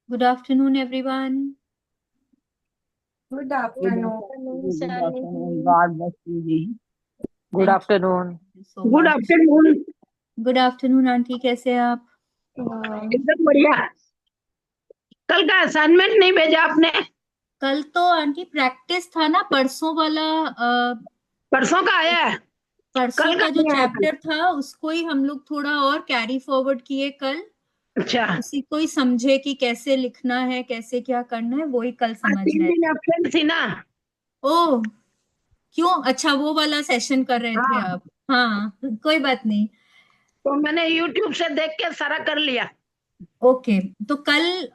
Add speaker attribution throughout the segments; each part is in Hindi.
Speaker 1: Good afternoon, everyone.
Speaker 2: Good
Speaker 3: Good
Speaker 2: afternoon,
Speaker 3: afternoon. Good
Speaker 2: Shalini
Speaker 3: afternoon.
Speaker 2: ji.
Speaker 3: God bless you, जी. Good
Speaker 1: Thank
Speaker 3: afternoon.
Speaker 1: you so
Speaker 4: good
Speaker 1: much.
Speaker 4: Afternoon.
Speaker 1: Good afternoon, aunty, कैसे हैं आप?
Speaker 4: एकदम बढ़िया। कल का असाइनमेंट नहीं भेजा आपने?
Speaker 1: कल तो आंटी प्रैक्टिस था ना, परसों वाला।
Speaker 4: परसों का आया है,
Speaker 1: परसों
Speaker 4: कल का
Speaker 1: का जो
Speaker 4: नहीं आया कल।
Speaker 1: चैप्टर था उसको ही हम लोग थोड़ा और कैरी फॉरवर्ड किए कल।
Speaker 4: अच्छा,
Speaker 1: उसी को ही समझे कि कैसे लिखना है, कैसे क्या करना है, वही कल
Speaker 4: आज
Speaker 1: समझ
Speaker 4: 3
Speaker 1: रहे
Speaker 4: दिन
Speaker 1: थे।
Speaker 4: एब्सेंट थी ना।
Speaker 1: ओह, क्यों? अच्छा, वो वाला सेशन कर रहे थे
Speaker 4: हाँ,
Speaker 1: आप? हाँ, कोई बात नहीं।
Speaker 4: तो मैंने यूट्यूब से देख के सारा कर लिया।
Speaker 1: ओके, तो कल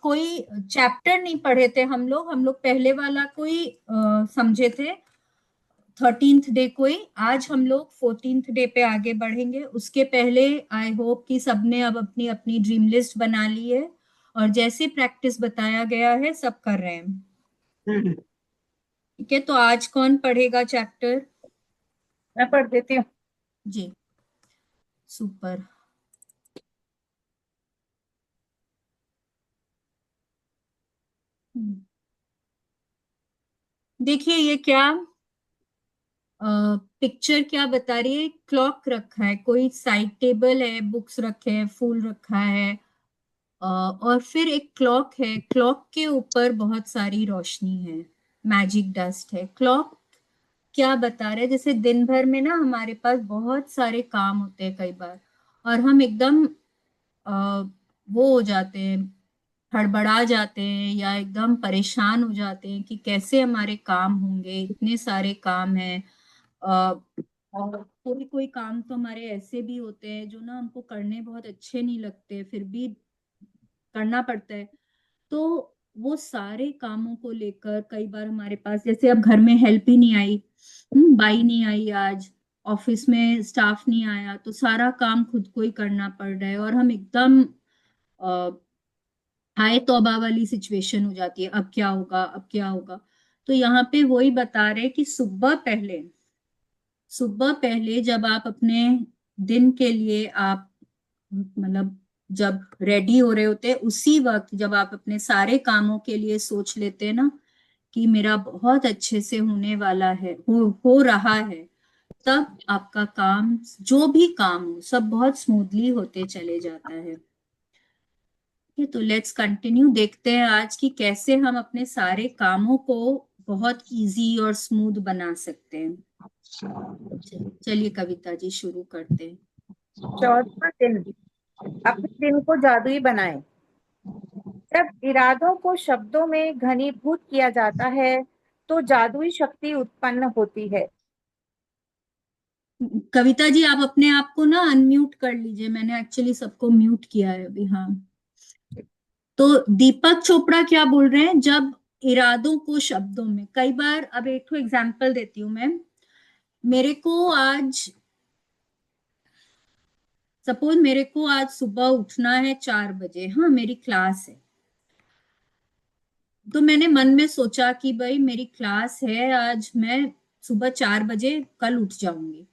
Speaker 1: कोई चैप्टर नहीं पढ़े थे हम लोग पहले वाला कोई समझे थे, 13th डे को ही। आज हम लोग 14th डे पे आगे बढ़ेंगे। उसके पहले आई होप कि सबने अब अपनी अपनी ड्रीम लिस्ट बना ली है और जैसे प्रैक्टिस बताया गया है सब कर रहे हैं।
Speaker 4: हम्म,
Speaker 1: ठीक है, तो आज कौन पढ़ेगा चैप्टर?
Speaker 2: मैं पढ़ देती हूँ।
Speaker 1: जी, सुपर। देखिए ये क्या पिक्चर क्या बता रही है? क्लॉक रखा है, कोई साइड टेबल है, बुक्स रखे हैं, फूल रखा है, और फिर एक क्लॉक है। क्लॉक के ऊपर बहुत सारी रोशनी है, मैजिक डस्ट है। क्लॉक क्या बता रहे हैं? जैसे दिन भर में ना हमारे पास बहुत सारे काम होते हैं कई बार, और हम एकदम वो हो जाते हैं, हड़बड़ा जाते हैं या एकदम परेशान हो जाते हैं कि कैसे हमारे काम होंगे, इतने सारे काम हैं। और कोई कोई काम तो हमारे ऐसे भी होते हैं जो ना हमको करने बहुत अच्छे नहीं लगते, फिर भी करना पड़ता है। तो वो सारे कामों को लेकर कई बार हमारे पास, जैसे अब घर में हेल्प ही नहीं आई, बाई नहीं आई आज, ऑफिस में स्टाफ नहीं आया, तो सारा काम खुद को ही करना पड़ रहा है और हम एकदम हाय तौबा वाली सिचुएशन हो जाती है। अब क्या होगा, अब क्या होगा? तो यहाँ पे वही बता रहे कि सुबह पहले जब आप अपने दिन के लिए आप मतलब जब रेडी हो रहे होते हैं, उसी वक्त जब आप अपने सारे कामों के लिए सोच लेते हैं ना कि मेरा बहुत अच्छे से होने वाला है, हो रहा है, तब आपका काम, जो भी काम हो, सब बहुत स्मूथली होते चले जाता है। ये तो लेट्स कंटिन्यू, देखते हैं आज की कैसे हम अपने सारे कामों को बहुत इजी और स्मूथ बना सकते हैं। चलिए कविता जी शुरू करते हैं।
Speaker 2: 14वां दिन। अपने दिन को जादुई बनाएं। जब इरादों को शब्दों में घनीभूत किया जाता है तो जादुई शक्ति उत्पन्न होती है।
Speaker 1: कविता जी आप अपने आप को ना अनम्यूट कर लीजिए, मैंने एक्चुअली सबको म्यूट किया है अभी। हाँ, तो दीपक चोपड़ा क्या बोल रहे हैं? जब इरादों को शब्दों में, कई बार, अब एक तो एग्जांपल देती हूँ मैं। मेरे को आज, सपोज मेरे को आज सुबह उठना है 4 बजे, हाँ मेरी क्लास है, तो मैंने मन में सोचा कि भाई मेरी क्लास है आज, मैं सुबह 4 बजे कल उठ जाऊंगी।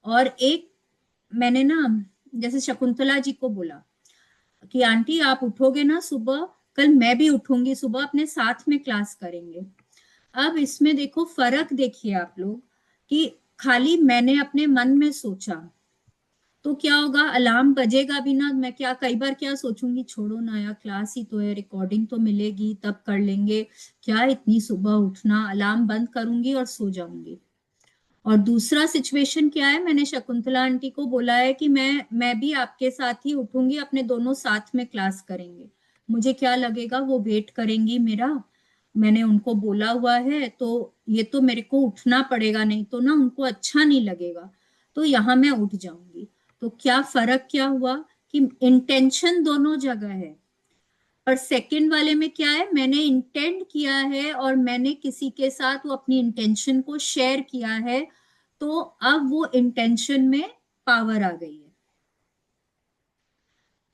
Speaker 1: और एक मैंने ना जैसे शकुंतला जी को बोला कि आंटी आप उठोगे ना सुबह, कल मैं भी उठूंगी सुबह, अपने साथ में क्लास करेंगे। अब इसमें देखो फर्क, देखिए आप लोग कि खाली मैंने अपने मन में सोचा तो क्या होगा, अलार्म बजेगा भी ना, मैं क्या कई बार क्या सोचूंगी, छोड़ो ना यार, क्लास ही तो है, रिकॉर्डिंग तो मिलेगी तब कर लेंगे, क्या इतनी सुबह उठना, अलार्म बंद करूंगी और सो जाऊंगी। और दूसरा सिचुएशन क्या है, मैंने शकुंतला आंटी को बोला है कि मैं भी आपके साथ ही उठूंगी, अपने दोनों साथ में क्लास करेंगे। मुझे क्या लगेगा, वो वेट करेंगी मेरा, मैंने उनको बोला हुआ है, तो ये तो मेरे को उठना पड़ेगा, नहीं तो ना उनको अच्छा नहीं लगेगा, तो यहाँ मैं उठ जाऊंगी। तो क्या फर्क क्या हुआ कि इंटेंशन दोनों जगह है, और सेकंड वाले में क्या है, मैंने इंटेंड किया है और मैंने किसी के साथ वो अपनी इंटेंशन को शेयर किया है, तो अब वो इंटेंशन में पावर आ गई है।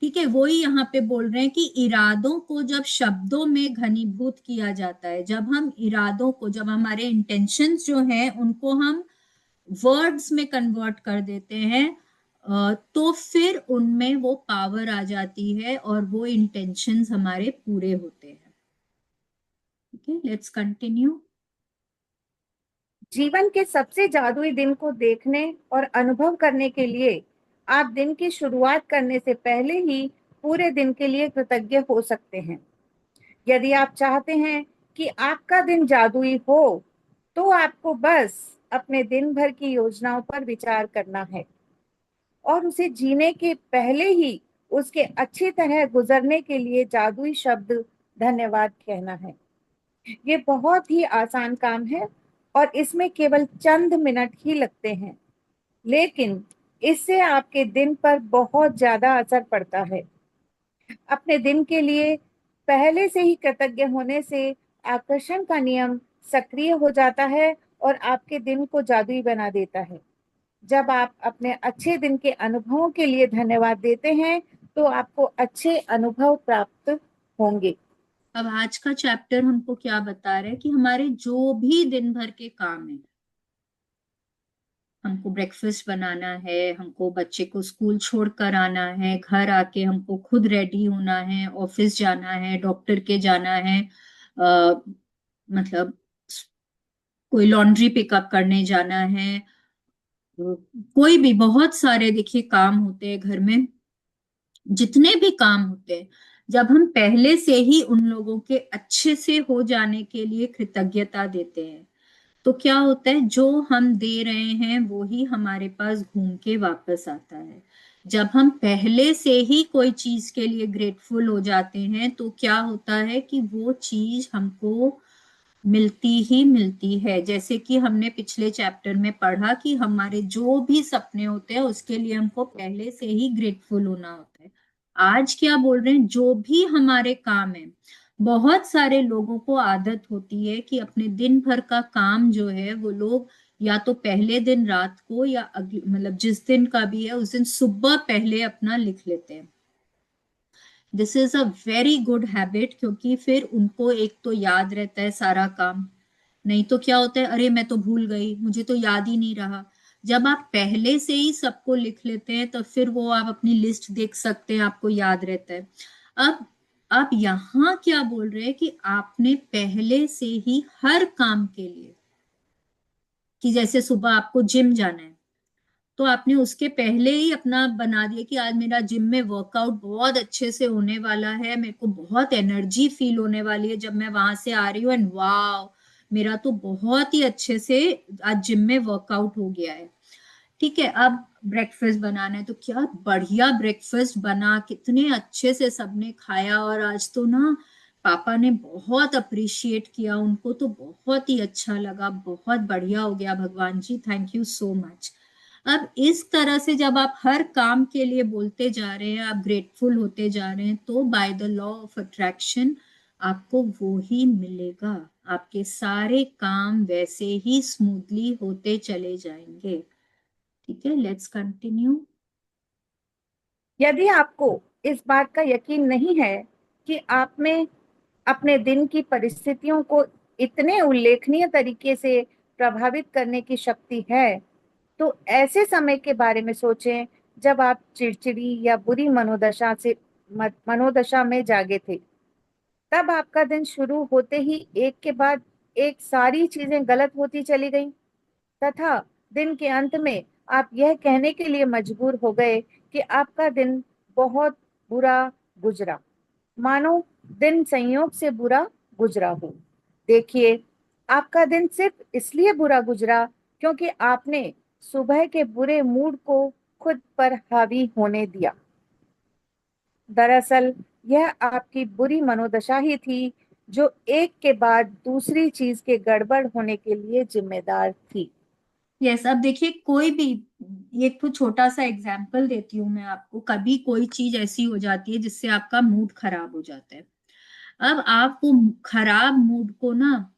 Speaker 1: ठीक है, वही यहाँ पे बोल रहे हैं कि इरादों को जब शब्दों में घनीभूत किया जाता है, जब हम इरादों को, जब हमारे इंटेंशंस जो हैं उनको हम वर्ड्स में कन्वर्ट कर देते हैं, तो फिर उनमें वो पावर आ जाती है और वो इंटेंशंस हमारे पूरे होते हैं। ठीक है, लेट्स कंटिन्यू।
Speaker 2: जीवन के सबसे जादुई दिन को देखने और अनुभव करने के लिए आप दिन की शुरुआत करने से पहले ही पूरे दिन के लिए कृतज्ञ हो सकते हैं। यदि आप चाहते हैं कि आपका दिन जादुई हो, तो आपको बस अपने दिन भर की योजनाओं पर विचार करना है और उसे जीने के पहले ही उसके अच्छी तरह गुजरने के लिए जादुई शब्द धन्यवाद कहना है। ये बहुत ही आसान काम है और इसमें केवल चंद मिनट ही लगते हैं, लेकिन इससे आपके दिन पर बहुत ज्यादा असर पड़ता है। अपने दिन के लिए पहले से ही कृतज्ञ होने से आकर्षण का नियम सक्रिय हो जाता है और आपके दिन को जादुई बना देता है। जब आप अपने अच्छे दिन के अनुभवों के लिए धन्यवाद देते हैं, तो आपको अच्छे अनुभव प्राप्त होंगे।
Speaker 1: अब आज का चैप्टर हमको क्या बता रहा है कि हमारे जो भी दिन भर के काम है, हमको ब्रेकफास्ट बनाना है, हमको बच्चे को स्कूल छोड़ कर आना है, घर आके हमको खुद रेडी होना है, ऑफिस जाना है, डॉक्टर के जाना है, मतलब कोई लॉन्ड्री पिकअप करने जाना है, कोई भी बहुत सारे देखिए काम होते हैं घर में, जितने भी काम होते हैं, जब हम पहले से ही उन लोगों के अच्छे से हो जाने के लिए कृतज्ञता देते हैं, तो क्या होता है, जो हम दे रहे हैं वो ही हमारे पास घूम के वापस आता है। जब हम पहले से ही कोई चीज के लिए ग्रेटफुल हो जाते हैं, तो क्या होता है कि वो चीज हमको मिलती ही मिलती है। जैसे कि हमने पिछले चैप्टर में पढ़ा कि हमारे जो भी सपने होते हैं उसके लिए हमको पहले से ही ग्रेटफुल होना होता है। आज क्या बोल रहे हैं, जो भी हमारे काम है, बहुत सारे लोगों को आदत होती है कि अपने दिन भर का काम जो है वो लोग या तो पहले दिन रात को या मतलब जिस दिन का भी है उस दिन सुबह पहले अपना लिख लेते हैं। This is a very good habit, क्योंकि फिर उनको एक तो याद रहता है सारा काम। नहीं तो क्या होता है, अरे मैं तो भूल गई, मुझे तो याद ही नहीं रहा। जब आप पहले से ही सबको लिख लेते हैं तो फिर वो आप अपनी लिस्ट देख सकते हैं, आपको याद रहता है। अब आप यहाँ क्या बोल रहे हैं कि आपने पहले से ही हर काम के लिए, कि जैसे सुबह आपको जिम जाना है, तो आपने उसके पहले ही अपना बना दिया कि आज मेरा जिम में वर्कआउट बहुत अच्छे से होने वाला है, मेरे को बहुत एनर्जी फील होने वाली है जब मैं वहां से आ रही हूँ, एंड वाव, मेरा तो बहुत ही अच्छे से आज जिम में वर्कआउट हो गया है। ठीक है, अब ब्रेकफास्ट बनाना है, तो क्या बढ़िया ब्रेकफास्ट बना, कितने अच्छे से सबने खाया, और आज तो ना पापा ने बहुत अप्रिशिएट किया, उनको तो बहुत ही अच्छा लगा, बहुत बढ़िया हो गया भगवान जी, थैंक यू सो मच। अब इस तरह से जब आप हर काम के लिए बोलते जा रहे हैं, आप ग्रेटफुल होते जा रहे हैं, तो by the law of attraction आपको वो ही मिलेगा। आपके सारे काम वैसे ही स्मूथली होते चले जाएंगे। ठीक है, लेट्स कंटिन्यू।
Speaker 2: यदि आपको इस बात का यकीन नहीं है कि आप में अपने दिन की परिस्थितियों को इतने उल्लेखनीय तरीके से प्रभावित करने की शक्ति है, तो ऐसे समय के बारे में सोचें जब आप चिड़चिड़ी या बुरी मनोदशा में जागे थे। तब आपका दिन शुरू होते ही एक के बाद एक सारी चीजें गलत होती चली गई, तथा दिन के अंत में आप यह कहने के लिए मजबूर हो गए कि आपका दिन बहुत बुरा गुजरा, मानो दिन संयोग से बुरा गुजरा हो। देखिए, आपका दिन सिर्फ इसलिए बुरा गुजरा क्योंकि आपने सुबह के बुरे मूड को खुद पर हावी होने दिया। दरअसल यह आपकी बुरी मनोदशा ही थी जो एक के बाद दूसरी चीज के गड़बड़ होने के लिए जिम्मेदार थी।
Speaker 1: यस, अब देखिए कोई भी, एक तो छोटा सा एग्जाम्पल देती हूँ मैं आपको। कभी कोई चीज ऐसी हो जाती है जिससे आपका मूड खराब हो जाता है। अब आप वो खराब मूड को ना,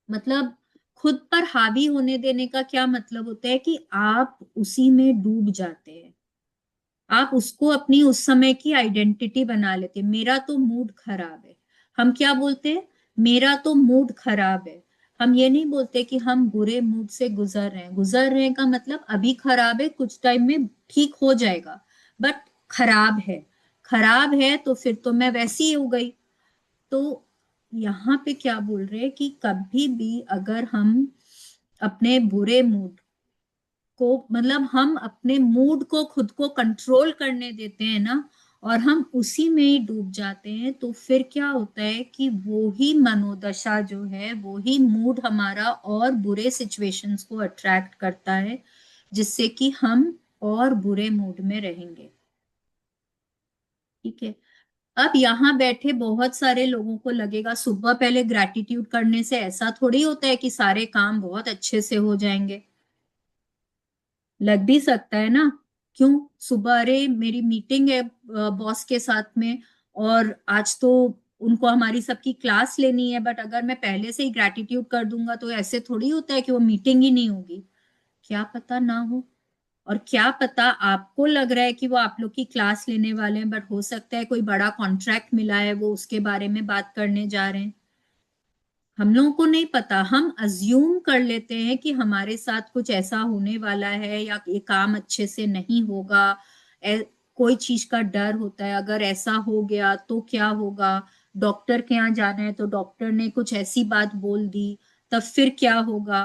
Speaker 1: मतलब खुद पर हावी होने देने का क्या मतलब होता है कि आप उसी में डूब जाते हैं। आप उसको अपनी उस समय की आइडेंटिटी बना लेते हैं। मेरा तो मूड खराब है, हम क्या बोलते हैं, मेरा तो मूड खराब है। हम ये नहीं बोलते कि हम बुरे मूड से गुजर रहे हैं। गुजर रहे हैं का मतलब अभी खराब है, कुछ टाइम में ठीक हो जाएगा, बट खराब है। खराब है तो फिर तो मैं वैसी ही हो गई। तो यहाँ पे क्या बोल रहे हैं कि कभी भी अगर हम अपने बुरे मूड को, मतलब हम अपने मूड को खुद को कंट्रोल करने देते हैं ना, और हम उसी में ही डूब जाते हैं, तो फिर क्या होता है कि वो ही मनोदशा जो है, वो ही मूड हमारा और बुरे सिचुएशंस को अट्रैक्ट करता है, जिससे कि हम और बुरे मूड में रहेंगे। ठीक है। अब यहाँ बैठे बहुत सारे लोगों को लगेगा सुबह पहले ग्रैटिट्यूड करने से ऐसा थोड़ी होता है कि सारे काम बहुत अच्छे से हो जाएंगे। लग भी सकता है ना, क्यों? सुबह अरे मेरी मीटिंग है बॉस के साथ में, और आज तो उनको हमारी सबकी क्लास लेनी है, बट अगर मैं पहले से ही ग्रैटिट्यूड कर दूंगा तो ऐसे थोड़ी होता है कि वो मीटिंग ही नहीं होगी। क्या पता ना हो। और क्या पता आपको लग रहा है कि वो आप लोग की क्लास लेने वाले हैं, बट हो सकता है कोई बड़ा कॉन्ट्रैक्ट मिला है, वो उसके बारे में बात करने जा रहे हैं। हम लोगों को नहीं पता, हम अज्यूम कर लेते हैं कि हमारे साथ कुछ ऐसा होने वाला है, या ये काम अच्छे से नहीं होगा। कोई चीज का डर होता है, अगर ऐसा हो गया तो क्या होगा। डॉक्टर के यहाँ जाना है तो डॉक्टर ने कुछ ऐसी बात बोल दी, तब फिर क्या होगा।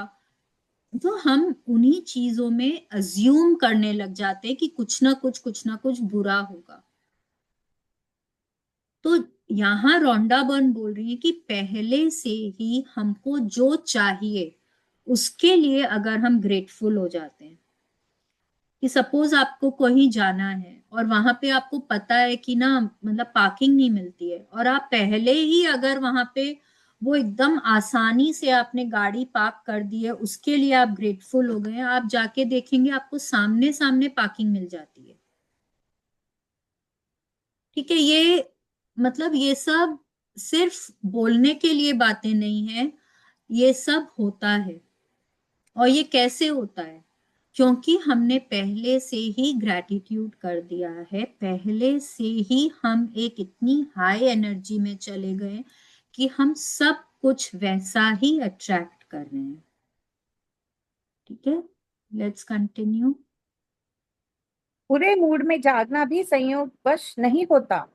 Speaker 1: तो हम उन्हीं चीजों में अज्यूम करने लग जाते हैं कि कुछ ना कुछ बुरा होगा। तो यहाँ रोंडा बर्न बोल रही है कि पहले से ही हमको जो चाहिए उसके लिए अगर हम ग्रेटफुल हो जाते हैं, कि सपोज आपको कहीं जाना है और वहां पे आपको पता है कि ना, मतलब पार्किंग नहीं मिलती है, और आप पहले ही अगर वहां पे वो एकदम आसानी से आपने गाड़ी पार्क कर दी है, उसके लिए आप ग्रेटफुल हो गए हैं, आप जाके देखेंगे आपको सामने सामने पार्किंग मिल जाती है। ठीक है। ये मतलब ये सब सिर्फ बोलने के लिए बातें नहीं है, ये सब होता है। और ये कैसे होता है? क्योंकि हमने पहले से ही ग्रैटिट्यूड कर दिया है, पहले से ही हम एक इतनी हाई एनर्जी में चले गए कि हम सब कुछ वैसा ही अट्रैक्ट कर रहे हैं। ठीक है, लेट्स कंटिन्यू।
Speaker 2: बुरे मूड में जागना भी संयोगवश नहीं होता।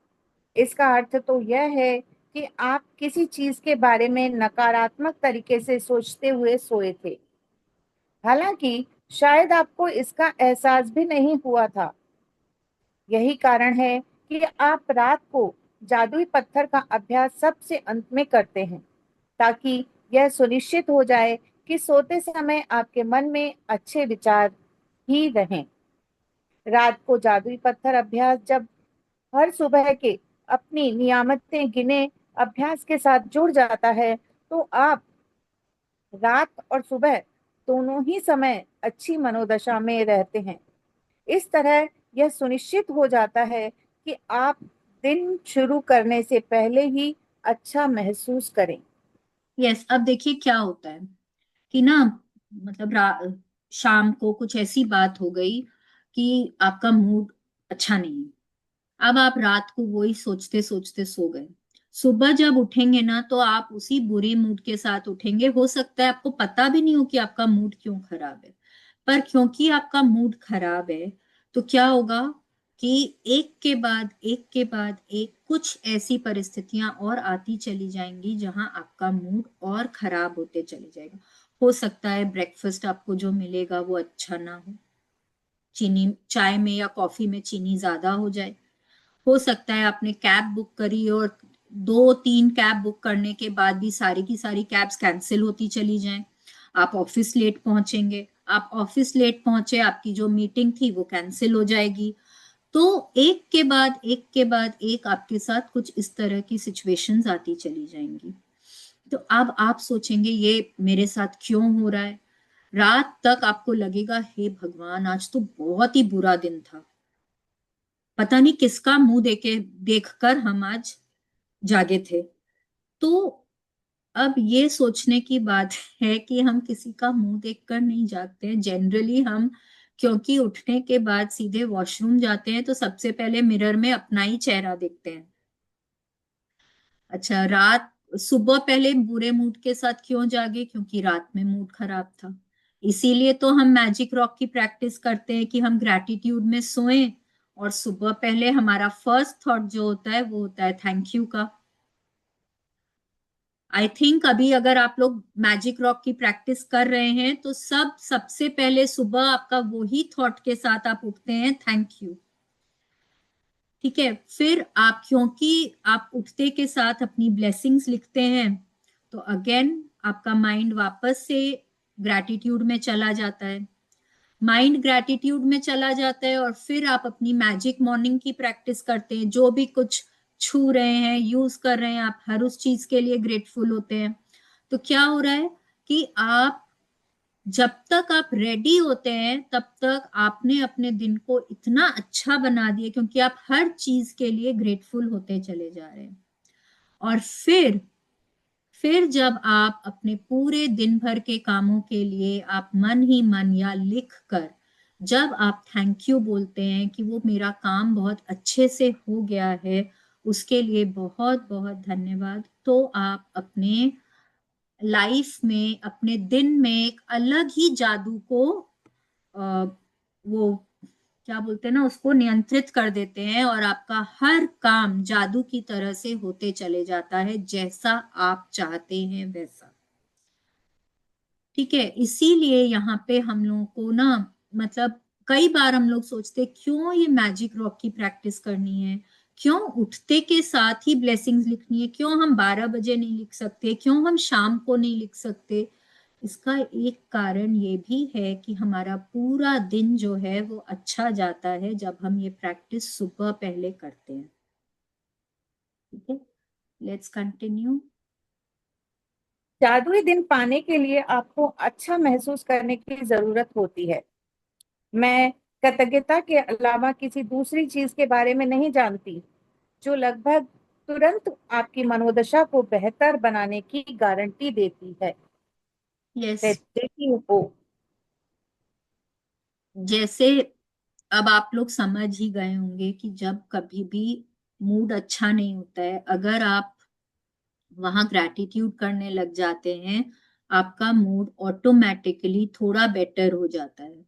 Speaker 2: इसका अर्थ तो यह है कि आप किसी चीज के बारे में नकारात्मक तरीके से सोचते हुए सोए थे, हालांकि शायद आपको इसका एहसास भी नहीं हुआ था। यही कारण है कि आप रात को जादुई पत्थर का अभ्यास सबसे अंत में करते हैं, ताकि यह सुनिश्चित हो जाए कि सोते समय आपके मन में अच्छे विचार ही रहें। रात को जादुई पत्थर अभ्यास जब हर सुबह के अपनी नियामतें गिने अभ्यास के साथ जुड़ जाता है, तो आप रात और सुबह दोनों ही समय अच्छी मनोदशा में रहते हैं। इस तरह यह सुनिश्चित हो जाता है कि आप दिन शुरू करने से पहले ही अच्छा महसूस करें।
Speaker 1: यस, अब देखिए क्या होता है कि ना, मतलब शाम को कुछ ऐसी बात हो गई कि आपका मूड अच्छा नहीं है। अब आप रात को वही सोचते सोचते सो गए। सुबह जब उठेंगे ना तो आप उसी बुरी मूड के साथ उठेंगे। हो सकता है आपको पता भी नहीं हो कि आपका मूड क्यों खराब है, पर क्योंकि आपका मूड खराब है तो क्या होगा कि एक के बाद एक के बाद एक कुछ ऐसी परिस्थितियां और आती चली जाएंगी जहां आपका मूड और खराब होते चले जाएगा। हो सकता है ब्रेकफास्ट आपको जो मिलेगा वो अच्छा ना हो, चीनी चाय में या कॉफी में चीनी ज्यादा हो जाए। हो सकता है आपने कैब बुक करी और 2-3 कैब बुक करने के बाद भी सारी की सारी कैब्स कैंसिल होती चली जाएं। आप ऑफिस लेट पहुंचेंगे, आप ऑफिस लेट पहुंचे, आपकी जो मीटिंग थी वो कैंसिल हो जाएगी। तो एक के बाद एक के बाद एक आपके साथ कुछ इस तरह की सिचुएशंस आती चली जाएंगी। तो अब आप सोचेंगे ये मेरे साथ क्यों हो रहा है। रात तक आपको लगेगा हे भगवान, आज तो बहुत ही बुरा दिन था, पता नहीं किसका मुंह देके देखकर हम आज जागे थे। तो अब ये सोचने की बात है कि हम किसी का मुंह देखकर नहीं जागते हैं। जनरली हम, क्योंकि उठने के बाद सीधे वॉशरूम जाते हैं तो सबसे पहले मिरर में अपना ही चेहरा देखते हैं। अच्छा, रात सुबह पहले बुरे मूड के साथ क्यों जागे? क्योंकि रात में मूड खराब था। इसीलिए तो हम मैजिक रॉक की प्रैक्टिस करते हैं कि हम ग्रैटिट्यूड में सोएं और सुबह पहले हमारा फर्स्ट थॉट जो होता है वो होता है थैंक यू का। आई थिंक अभी अगर आप लोग मैजिक रॉक की प्रैक्टिस कर रहे हैं तो सबसे पहले सुबह आपका वही थॉट के साथ आप उठते हैं, थैंक यू। ठीक है, फिर आप क्योंकि आप उठते के साथ अपनी ब्लेसिंग्स लिखते हैं तो अगेन आपका माइंड वापस से ग्रैटिट्यूड में चला जाता है। माइंड ग्रैटिट्यूड में चला जाता है और फिर आप अपनी मैजिक मॉर्निंग की प्रैक्टिस करते हैं। जो भी कुछ छू रहे हैं, यूज कर रहे हैं, आप हर उस चीज के लिए ग्रेटफुल होते हैं। तो क्या हो रहा है कि आप जब तक आप रेडी होते हैं तब तक आपने अपने दिन को इतना अच्छा बना दिया, क्योंकि आप हर चीज के लिए ग्रेटफुल होते चले जा रहे हैं। और फिर जब आप अपने पूरे दिन भर के कामों के लिए आप मन ही मन या लिख कर जब आप थैंक यू बोलते हैं कि वो मेरा काम बहुत अच्छे से हो गया है, उसके लिए बहुत बहुत धन्यवाद, तो आप अपने लाइफ में, अपने दिन में एक अलग ही जादू को वो क्या बोलते हैं ना, उसको नियंत्रित कर देते हैं और आपका हर काम जादू की तरह से होते चले जाता है, जैसा आप चाहते हैं वैसा। ठीक है, इसीलिए यहाँ पे हम लोगों को ना, मतलब कई बार हम लोग सोचते क्यों ये मैजिक रॉक की प्रैक्टिस करनी है, क्यों उठते के साथ ही ब्लेसिंग्स लिखनी है, क्यों हम 12 बजे नहीं लिख सकते, क्यों हम शाम को नहीं लिख सकते। इसका एक कारण ये भी है कि हमारा पूरा दिन जो है वो अच्छा जाता है जब हम ये प्रैक्टिस सुबह पहले करते हैं। ठीक है, लेट्स कंटिन्यू।
Speaker 2: जादुई दिन पाने के लिए आपको अच्छा महसूस करने की जरूरत होती है। मैं कृतज्ञता के अलावा किसी दूसरी चीज के बारे में नहीं जानती जो लगभग तुरंत आपकी मनोदशा को बेहतर बनाने की गारंटी देती है,
Speaker 1: यस,
Speaker 2: देती हो।
Speaker 1: जैसे अब आप लोग समझ ही गए होंगे कि जब कभी भी मूड अच्छा नहीं होता है, अगर आप वहां ग्रैटिट्यूड करने लग जाते हैं, आपका मूड ऑटोमेटिकली थोड़ा बेटर हो जाता है।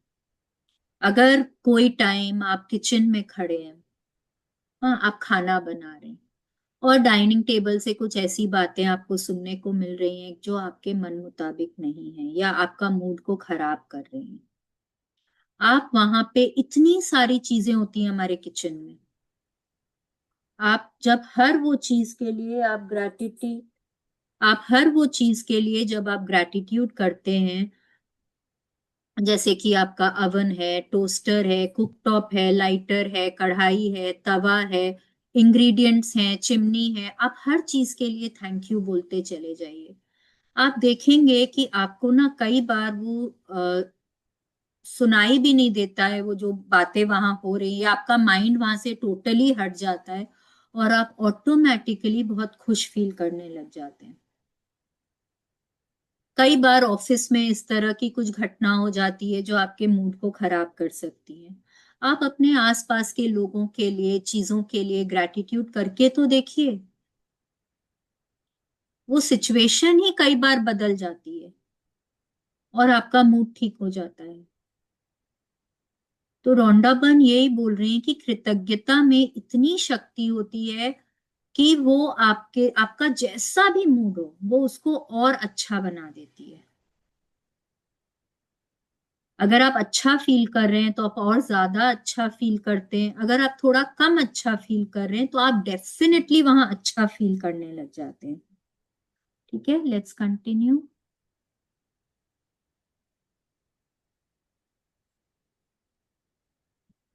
Speaker 1: अगर कोई टाइम आप किचन में खड़े हैं, हाँ आप खाना बना रहे हैं और डाइनिंग टेबल से कुछ ऐसी बातें आपको सुनने को मिल रही हैं जो आपके मन मुताबिक नहीं है या आपका मूड को खराब कर रही हैं, आप वहां पे, इतनी सारी चीजें होती हैं हमारे किचन में, आप जब हर वो चीज के लिए आप हर वो चीज के लिए जब आप ग्रैटिट्यूड करते हैं, जैसे कि आपका अवन है, टोस्टर है, कुकटॉप है, लाइटर है, कढ़ाई है, तवा है, इंग्रेडिएंट्स हैं, चिमनी है, आप हर चीज के लिए थैंक यू बोलते चले जाइए। आप देखेंगे कि आपको ना कई बार वो सुनाई भी नहीं देता है, वो जो बातें वहां हो रही है, आपका माइंड वहां से टोटली हट जाता है और आप ऑटोमेटिकली बहुत खुश फील करने लग जाते हैं। कई बार ऑफिस में इस तरह की कुछ घटना हो जाती है जो आपके मूड को खराब कर सकती है। आप अपने आसपास के लोगों के लिए, चीजों के लिए ग्रैटिट्यूड करके तो देखिए, वो सिचुएशन ही कई बार बदल जाती है और आपका मूड ठीक हो जाता है। तो रोंडा बर्न यही बोल रही हैं कि कृतज्ञता में इतनी शक्ति होती है कि वो आपका जैसा भी मूड हो वो उसको और अच्छा बना देती है। अगर आप अच्छा फील कर रहे हैं तो आप और ज्यादा अच्छा फील करते हैं, अगर आप थोड़ा कम अच्छा फील कर रहे हैं तो आप डेफिनेटली वहां अच्छा फील करने लग जाते हैं। ठीक है, लेट्स कंटिन्यू।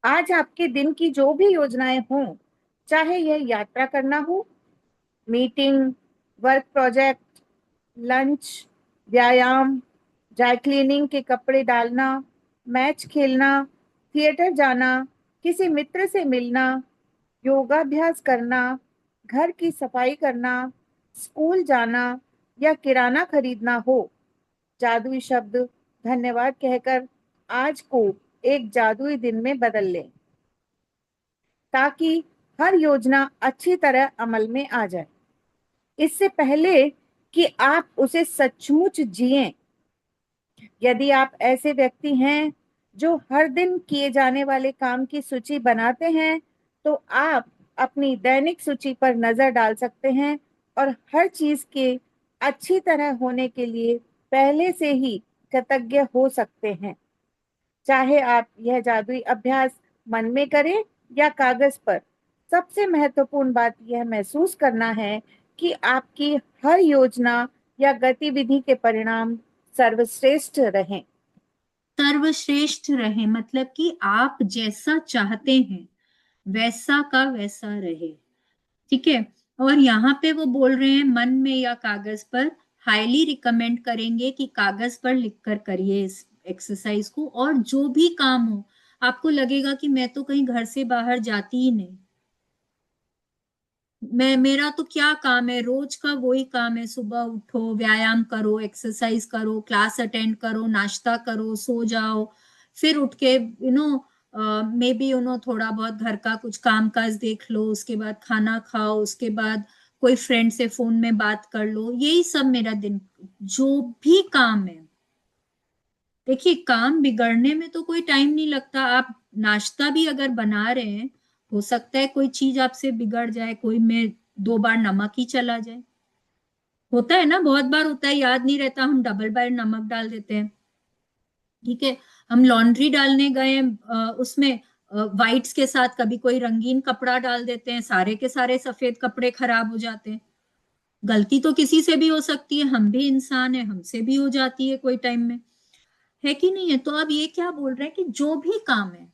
Speaker 2: आज आपके दिन की जो भी योजनाएं हों, चाहे यह यात्रा करना हो, मीटिंग, वर्क प्रोजेक्ट, लंच, व्यायाम, ड्राई क्लीनिंग के कपड़े डालना, मैच खेलना, थिएटर जाना, किसी मित्र से मिलना, योगाभ्यास करना, घर की सफाई करना, स्कूल जाना या किराना खरीदना हो, जादुई शब्द धन्यवाद कहकर आज को एक जादुई दिन में बदल लें ताकि हर योजना अच्छी तरह अमल में आ जाए। इससे पहले कि आप उसे सचमुच जिएं। यदि आप ऐसे व्यक्ति हैं जो हर दिन किए जाने वाले काम की सूची बनाते हैं, तो आप अपनी दैनिक सूची पर नजर डाल सकते हैं और हर चीज के अच्छी तरह होने के लिए पहले से ही कृतज्ञ हो सकते हैं। चाहे आप यह जादुई अभ्यास मन में करें या कागज पर, सबसे महत्वपूर्ण बात यह महसूस करना है कि आपकी हर योजना या गतिविधि के परिणाम सर्वश्रेष्ठ रहें।
Speaker 1: सर्वश्रेष्ठ रहे मतलब कि आप जैसा चाहते हैं वैसा का वैसा रहे। ठीक है। और यहाँ पे वो बोल रहे हैं मन में या कागज पर। हाईली रिकमेंड करेंगे कि कागज पर लिखकर करिए इस एक्सरसाइज को। और जो भी काम हो, आपको लगेगा कि मैं तो कहीं घर से बाहर जाती ही नहीं, मेरा तो क्या काम है, रोज का वही काम है, सुबह उठो, व्यायाम करो, एक्सरसाइज करो, क्लास अटेंड करो, नाश्ता करो, सो जाओ, फिर उठ के मे बी थोड़ा बहुत घर का कुछ काम काज देख लो, उसके बाद खाना खाओ, उसके बाद कोई फ्रेंड से फोन में बात कर लो, यही सब मेरा दिन, जो भी काम है। देखिए, काम बिगड़ने में तो कोई टाइम नहीं लगता। आप नाश्ता भी अगर बना रहे हैं, हो सकता है कोई चीज आपसे बिगड़ जाए, कोई में 2 बार नमक ही चला जाए, होता है ना, बहुत बार होता है, याद नहीं रहता, हम डबल बार नमक डाल देते हैं। ठीक है। हम लॉन्ड्री डालने गए, उसमें व्हाइट्स के साथ कभी कोई रंगीन कपड़ा डाल देते हैं, सारे के सारे सफेद कपड़े खराब हो जाते हैं। गलती तो किसी से भी हो सकती है, हम भी इंसान है, हमसे भी हो जाती है कोई टाइम में, है कि नहीं है। तो अब ये क्या बोल रहे हैं कि जो भी काम है,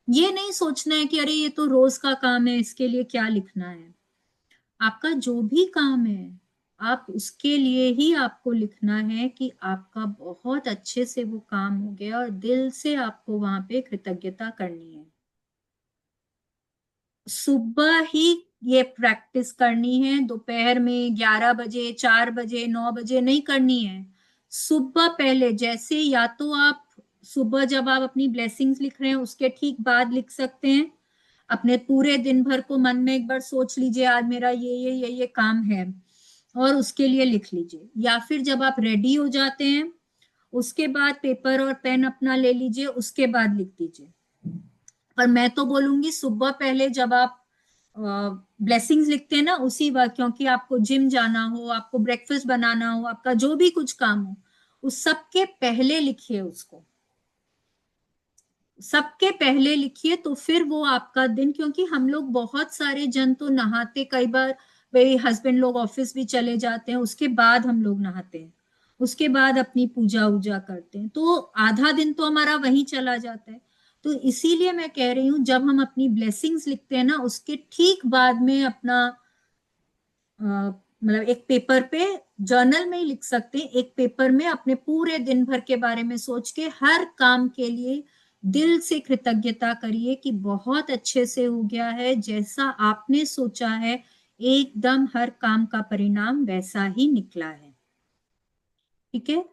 Speaker 1: ये नहीं सोचना है कि अरे ये तो रोज का काम है, इसके लिए क्या लिखना है। आपका जो भी काम है, आप उसके लिए ही आपको लिखना है कि आपका बहुत अच्छे से वो काम हो गया और दिल से आपको वहां पे कृतज्ञता करनी है। सुबह ही ये प्रैक्टिस करनी है, दोपहर में 11 बजे, 4 बजे, 9 बजे नहीं करनी है। सुबह पहले, जैसे या तो आप सुबह जब आप अपनी ब्लेसिंग्स लिख रहे हैं उसके ठीक बाद लिख सकते हैं। अपने पूरे दिन भर को मन में एक बार सोच लीजिए, आज मेरा ये काम है, और उसके लिए लिख लीजिए। या फिर जब आप रेडी हो जाते हैं, उसके बाद पेपर और पेन अपना ले लीजिए, उसके बाद लिख दीजिए। पर मैं तो बोलूंगी सुबह पहले जब आप ब्लेसिंग्स लिखते हैं ना, उसी वक्त, क्योंकि आपको जिम जाना हो, आपको ब्रेकफास्ट बनाना हो, आपका जो भी कुछ काम हो, उस सबके पहले लिखिए उसको, सबके पहले लिखिए। तो फिर वो आपका दिन, क्योंकि हम लोग बहुत सारे जन तो नहाते, कई बार भाई हस्बैंड लोग ऑफिस भी चले जाते हैं, उसके बाद हम लोग नहाते हैं, उसके बाद अपनी पूजा वूजा करते हैं, तो आधा दिन तो हमारा वहीं चला जाता है। तो इसीलिए मैं कह रही हूँ, जब हम अपनी ब्लेसिंग्स लिखते हैं ना, उसके ठीक बाद में अपना मतलब एक पेपर पे, जर्नल में ही लिख सकते हैं, एक पेपर में अपने पूरे दिन भर के बारे में सोच के हर काम के लिए दिल से कृतज्ञता करिए कि बहुत अच्छे से हो गया है, जैसा आपने सोचा है एकदम हर काम का परिणाम वैसा ही निकला है। ठीक है,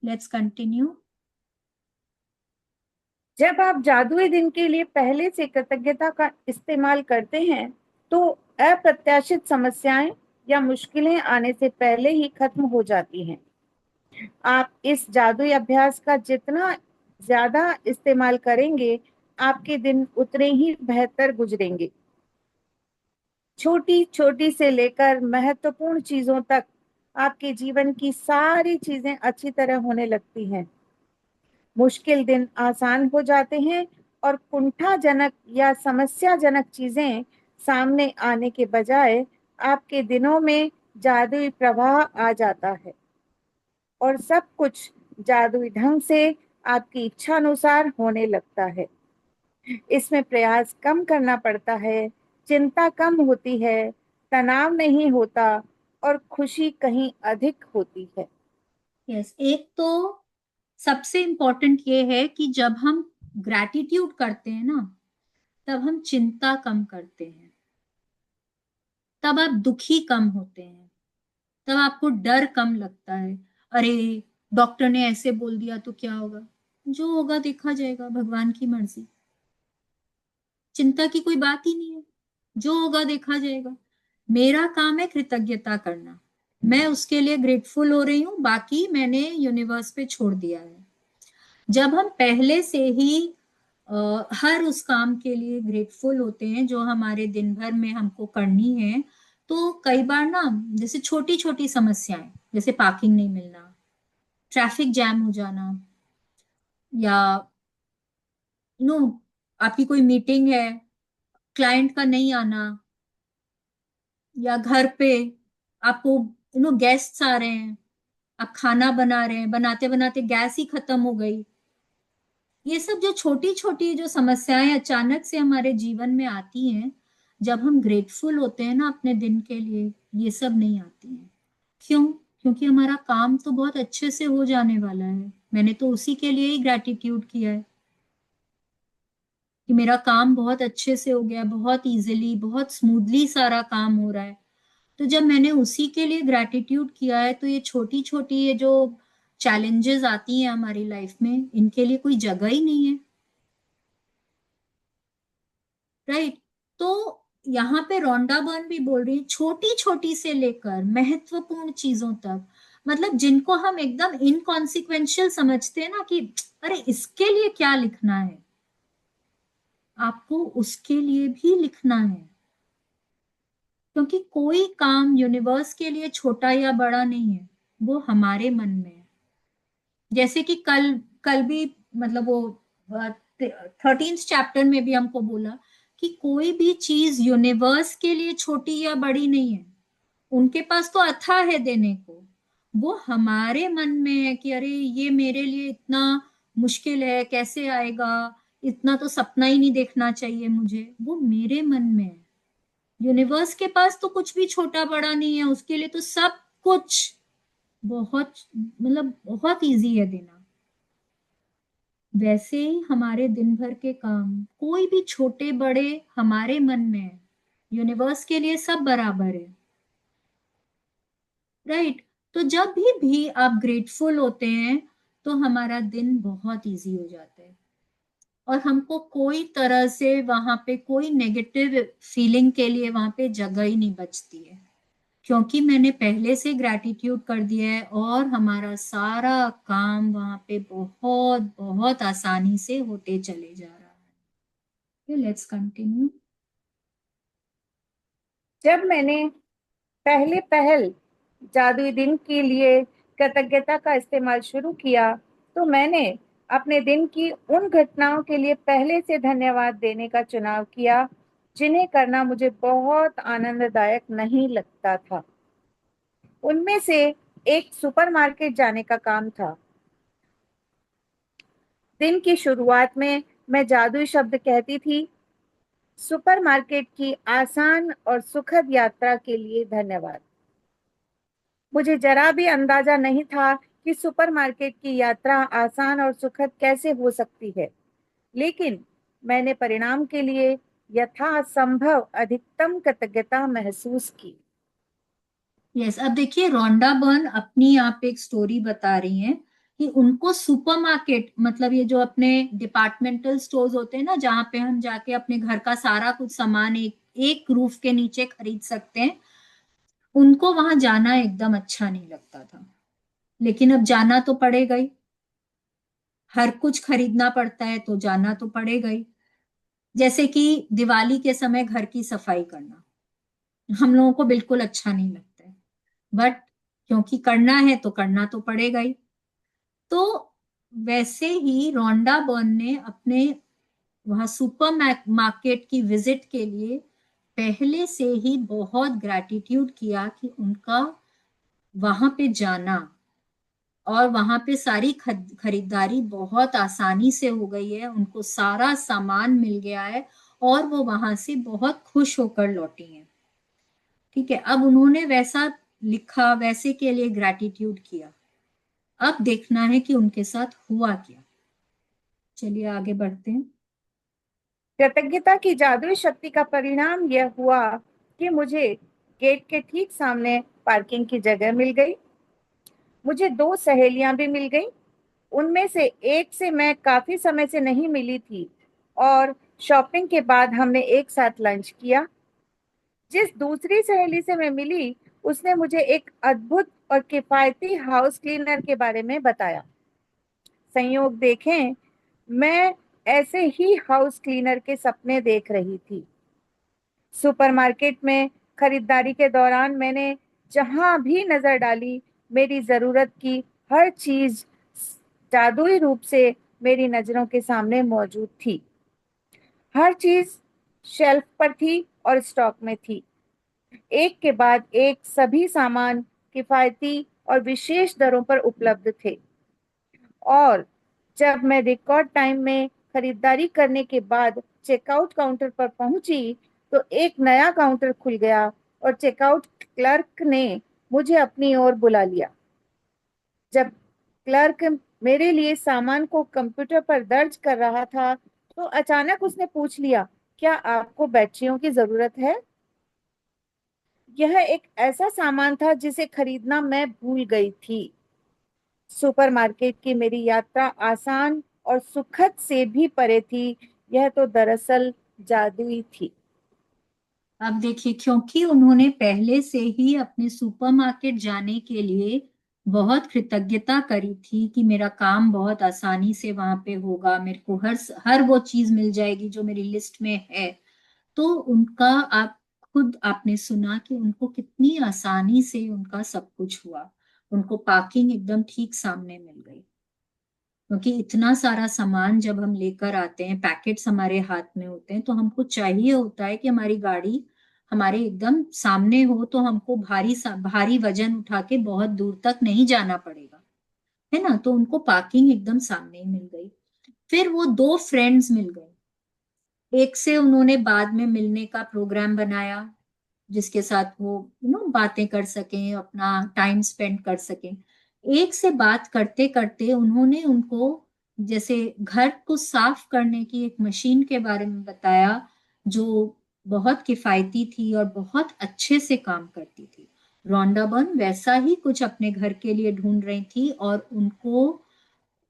Speaker 1: लेट्स कंटिन्यू।
Speaker 2: जब आप जादुई दिन के लिए पहले से कृतज्ञता का इस्तेमाल करते हैं, तो अप्रत्याशित समस्याएं या मुश्किलें आने से पहले ही खत्म हो जाती हैं। आप इस जादुई अभ्यास का जितना ज्यादा इस्तेमाल करेंगे, आपके दिन उतने ही बेहतर गुजरेंगे। छोटी छोटी से लेकर महत्वपूर्ण चीजों तक आपके जीवन की सारी चीजें अच्छी तरह होने लगती हैं। मुश्किल दिन आसान हो जाते हैं और कुंठाजनक या समस्याजनक चीजें सामने आने के बजाय आपके दिनों में जादुई प्रवाह आ जाता है और सब कुछ जादुई ढंग से आपकी इच्छा अनुसार होने लगता है। इसमें प्रयास कम करना पड़ता है, चिंता कम होती है, तनाव नहीं होता और खुशी कहीं अधिक होती है।
Speaker 1: यस, एक तो सबसे इंपॉर्टेंट ये है कि जब हम ग्रैटिट्यूड करते हैं ना, तब हम चिंता कम करते हैं, तब आप दुखी कम होते हैं, तब आपको डर कम लगता है। अरे डॉक्टर ने ऐसे बोल दिया तो क्या होगा, जो होगा देखा जाएगा, भगवान की मर्जी, चिंता की कोई बात ही नहीं है, जो होगा देखा जाएगा। मेरा काम है कृतज्ञता करना, मैं उसके लिए ग्रेटफुल हो रही हूँ, बाकी मैंने यूनिवर्स पे छोड़ दिया है। जब हम पहले से ही हर उस काम के लिए ग्रेटफुल होते हैं जो हमारे दिन भर में हमको करनी है, तो कई बार ना जैसे छोटी छोटी समस्याएं, जैसे पार्किंग नहीं मिलना, ट्रैफिक जैम हो जाना, या नो आपकी कोई मीटिंग है, क्लाइंट का नहीं आना, या घर पे आपको गेस्ट्स आ रहे हैं, आप खाना बना रहे हैं, बनाते बनाते गैस ही खत्म हो गई। ये सब जो छोटी छोटी जो समस्याएं अचानक से हमारे जीवन में आती हैं, जब हम ग्रेटफुल होते हैं ना अपने दिन के लिए, ये सब नहीं आती हैं। क्यों? क्योंकि हमारा काम तो बहुत अच्छे से हो जाने वाला है। मैंने तो उसी के लिए ही ग्रेटिट्यूड किया है कि मेरा काम बहुत अच्छे से हो गया, बहुत इजीली, बहुत स्मूथली सारा काम हो रहा है। तो जब मैंने उसी के लिए ग्रैटिट्यूड किया है, तो ये छोटी छोटी ये जो चैलेंजेस आती हैं हमारी लाइफ में, इनके लिए कोई जगह ही नहीं है। राइट? तो यहाँ पे रोंडा बर्न भी बोल रही है, छोटी छोटी से लेकर महत्वपूर्ण चीजों तक, मतलब जिनको हम एकदम इनकॉन्सिक्वेंशियल समझते हैं ना कि अरे इसके लिए क्या लिखना है, आपको उसके लिए भी लिखना है। क्योंकि कोई काम यूनिवर्स के लिए छोटा या बड़ा नहीं है, वो हमारे मन में है। जैसे कि कल कल भी, मतलब वो 13th चैप्टर में भी हमको बोला कि कोई भी चीज यूनिवर्स के लिए छोटी या बड़ी नहीं है, उनके पास तो अथाह है देने को। वो हमारे मन में है कि अरे ये मेरे लिए इतना मुश्किल है, कैसे आएगा, इतना तो सपना ही नहीं देखना चाहिए मुझे, वो मेरे मन में है। यूनिवर्स के पास तो कुछ भी छोटा बड़ा नहीं है, उसके लिए तो सब कुछ बहुत, मतलब बहुत इजी है देना। वैसे ही हमारे दिन भर के काम कोई भी छोटे बड़े हमारे मन में है, यूनिवर्स के लिए सब बराबर है। राइट? तो जब भी आप ग्रेटफुल होते हैं, तो हमारा दिन बहुत इजी हो जाता है, और हमको कोई तरह से वहां पे कोई नेगेटिव फीलिंग के लिए वहां पे जगह ही नहीं बचती है, क्योंकि मैंने पहले से ग्रैटिट्यूड कर दिया है, और हमारा सारा काम वहां पे बहुत बहुत आसानी से होते चले जा रहा है। Let's continue.
Speaker 2: जब मैंने पहले पहल जादुई दिन के लिए कृतज्ञता का इस्तेमाल शुरू किया, तो मैंने अपने दिन की उन घटनाओं के लिए पहले से धन्यवाद देने का चुनाव किया जिन्हें करना मुझे बहुत आनंददायक नहीं लगता था। उनमें से एक सुपरमार्केट जाने का काम था। दिन की शुरुआत में मैं जादुई शब्द कहती थी, सुपरमार्केट की आसान और सुखद यात्रा के लिए धन्यवाद। मुझे जरा भी अंदाजा नहीं था कि सुपरमार्केट की यात्रा आसान और सुखद कैसे हो सकती है, लेकिन मैंने परिणाम के लिए यथासंभव अधिकतम कृतज्ञता महसूस की।
Speaker 1: यस, अब देखिए रोंडा बर्न अपनी यहाँ पे एक स्टोरी बता रही हैं कि उनको सुपरमार्केट, मतलब ये जो अपने डिपार्टमेंटल स्टोर्स होते हैं ना, जहाँ पे हम जाके अपने घर का सारा कुछ सामान एक एक रूफ के नीचे खरीद सकते हैं, उनको वहां जाना एकदम अच्छा नहीं लगता था। लेकिन अब जाना तो पड़ेगा ही, हर कुछ खरीदना पड़ता है तो जाना तो पड़ेगा ही। जैसे कि दिवाली के समय घर की सफाई करना हम लोगों को बिल्कुल अच्छा नहीं लगता है, बट क्योंकि करना है तो करना तो पड़ेगा ही। तो वैसे ही रोंडा बर्न ने अपने वहां सुपर मार्केट की विजिट के लिए पहले से ही बहुत ग्रैटिट्यूड किया कि उनका वहां पे जाना और वहां पे सारी खरीदारी बहुत आसानी से हो गई है, उनको सारा सामान मिल गया है, और वो वहां से बहुत खुश होकर लौटी हैं। ठीक है, अब उन्होंने वैसा लिखा, वैसे के लिए ग्रैटिट्यूड किया। अब देखना है कि उनके साथ हुआ क्या। चलिए आगे बढ़ते हैं।
Speaker 2: कृतज्ञता की जादुई शक्ति का परिणाम यह हुआ कि मुझे गेट के ठीक सामने पार्किंग की जगह मिल गई। मुझे दो सहेलियां भी मिल गई। उनमें से एक से मैं काफी समय से नहीं मिली थी, और शॉपिंग के बाद हमने एक साथ लंच किया। जिस दूसरी सहेली से मैं मिली उसने मुझे एक अद्भुत और किफायती हाउस क्लीनर के बारे में बताया। संयोग देखें, मैं ऐसे ही हाउस क्लीनर के सपने देख रही थी। सुपरमार्केट में खरीदारी के दौरान मैंने जहां भी नजर डाली, मेरी जरूरत की हर चीज जादुई रूप से मेरी नजरों के सामने मौजूद थी। हर चीज शेल्फ पर थी और स्टॉक में थी। एक के बाद एक सभी सामान किफायती और विशेष दरों पर उपलब्ध थे। और जब मैं रिकॉर्ड टाइम में खरीदारी करने के बाद चेकआउट काउंटर पर पहुंची तो एक नया काउंटर खुल गया और चेकआउट क्लर्क ने मुझे अपनी ओर बुला लिया। जब क्लर्क मेरे लिए सामान को कंप्यूटर पर दर्ज कर रहा था तो अचानक उसने पूछ लिया, क्या आपको बैटरियों की जरूरत है? यह एक ऐसा सामान था जिसे खरीदना मैं भूल गई थी। सुपरमार्केट की मेरी यात्रा आसान और सुखद से भी परे थी। यह तो दरअसल जादुई थी।
Speaker 1: अब देखिए, क्योंकि उन्होंने पहले से ही अपने सुपरमार्केट जाने के लिए बहुत कृतज्ञता करी थी कि मेरा काम बहुत आसानी से वहां पे होगा, मेरे को हर हर वो चीज मिल जाएगी जो मेरी लिस्ट में है। तो उनका, आप खुद आपने सुना कि उनको कितनी आसानी से उनका सब कुछ हुआ। उनको पार्किंग एकदम ठीक सामने मिल गई, क्योंकि इतना सारा सामान जब हम लेकर आते हैं, पैकेट्स हमारे हाथ में होते हैं, तो हमको चाहिए होता है कि हमारी गाड़ी हमारे एकदम सामने हो, तो हमको भारी वजन उठा के बहुत दूर तक नहीं जाना पड़ेगा, है ना। तो उनको पार्किंग एकदम सामने ही मिल गई। फिर वो दो फ्रेंड्स मिल गए। एक से उन्होंने बाद में मिलने का प्रोग्राम बनाया, जिसके साथ वो बातें कर सकें, अपना टाइम स्पेंड कर सकें। एक से बात करते करते उन्होंने उनको जैसे घर को साफ करने की एक मशीन के बारे में बताया, जो बहुत किफायती थी और बहुत अच्छे से काम करती थी। रोंडा बर्न वैसा ही कुछ अपने घर के लिए ढूंढ रही थी और उनको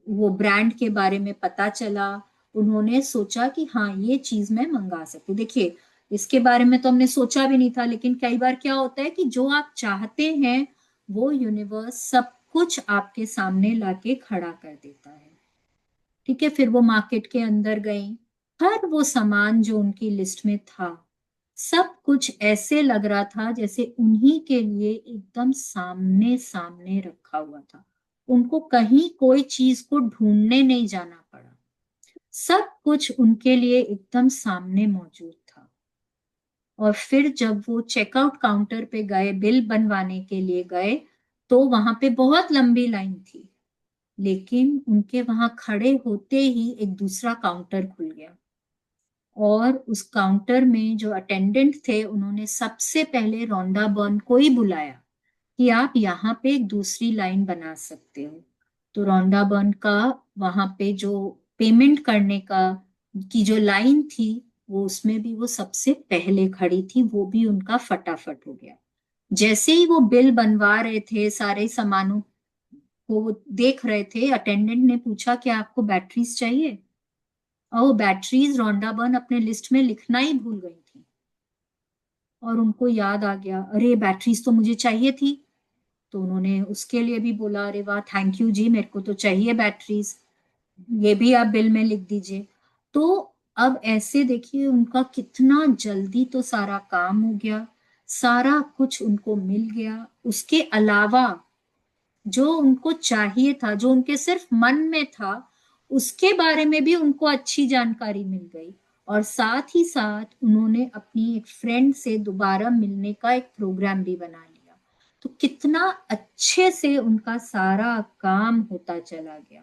Speaker 1: वो ब्रांड के बारे में पता चला। उन्होंने सोचा कि हाँ, ये चीज मैं मंगा सकती। देखिए, इसके बारे में तो हमने सोचा भी नहीं था, लेकिन कई बार क्या होता है कि जो आप चाहते हैं वो यूनिवर्स सब कुछ आपके सामने लाके खड़ा कर देता है। ठीक है, फिर वो मार्केट के अंदर गई। हर वो सामान जो उनकी लिस्ट में था, सब कुछ ऐसे लग रहा था जैसे उन्हीं के लिए एकदम सामने सामने रखा हुआ था। उनको कहीं कोई चीज को ढूंढने नहीं जाना पड़ा। सब कुछ उनके लिए एकदम सामने मौजूद था। और फिर जब वो चेकआउट काउंटर पे गए, बिल बनवाने के लिए गए, तो वहां पे बहुत लंबी लाइन थी। लेकिन उनके वहां खड़े होते ही एक दूसरा काउंटर खुल गया और उस काउंटर में जो अटेंडेंट थे, उन्होंने सबसे पहले रोंडा बर्न को ही बुलाया कि आप यहाँ पे एक दूसरी लाइन बना सकते हो। तो रोंडा बर्न का वहां पे जो पेमेंट करने का की जो लाइन थी, वो उसमें भी वो सबसे पहले खड़ी थी। वो भी उनका फटाफट हो गया। जैसे ही वो बिल बनवा रहे थे, सारे सामानों को वो देख रहे थे, अटेंडेंट ने पूछा कि आपको बैटरीज चाहिए। और वो बैटरीज रोंडा बर्न अपने लिस्ट में लिखना ही भूल गई थी। और उनको याद आ गया, अरे बैटरीज तो मुझे चाहिए थी। तो उन्होंने उसके लिए भी बोला, अरे वाह, थैंक यू जी, मेरे को तो चाहिए बैटरीज, ये भी आप बिल में लिख दीजिए। तो अब ऐसे देखिए, उनका कितना जल्दी तो सारा काम हो गया, सारा कुछ उनको मिल गया। उसके अलावा जो उनको चाहिए था, जो उनके सिर्फ मन में था, उसके बारे में भी उनको अच्छी जानकारी मिल गई। और साथ ही साथ उन्होंने अपनी एक फ्रेंड से दोबारा मिलने का एक प्रोग्राम भी बना लिया। तो कितना अच्छे से उनका सारा काम होता चला गया।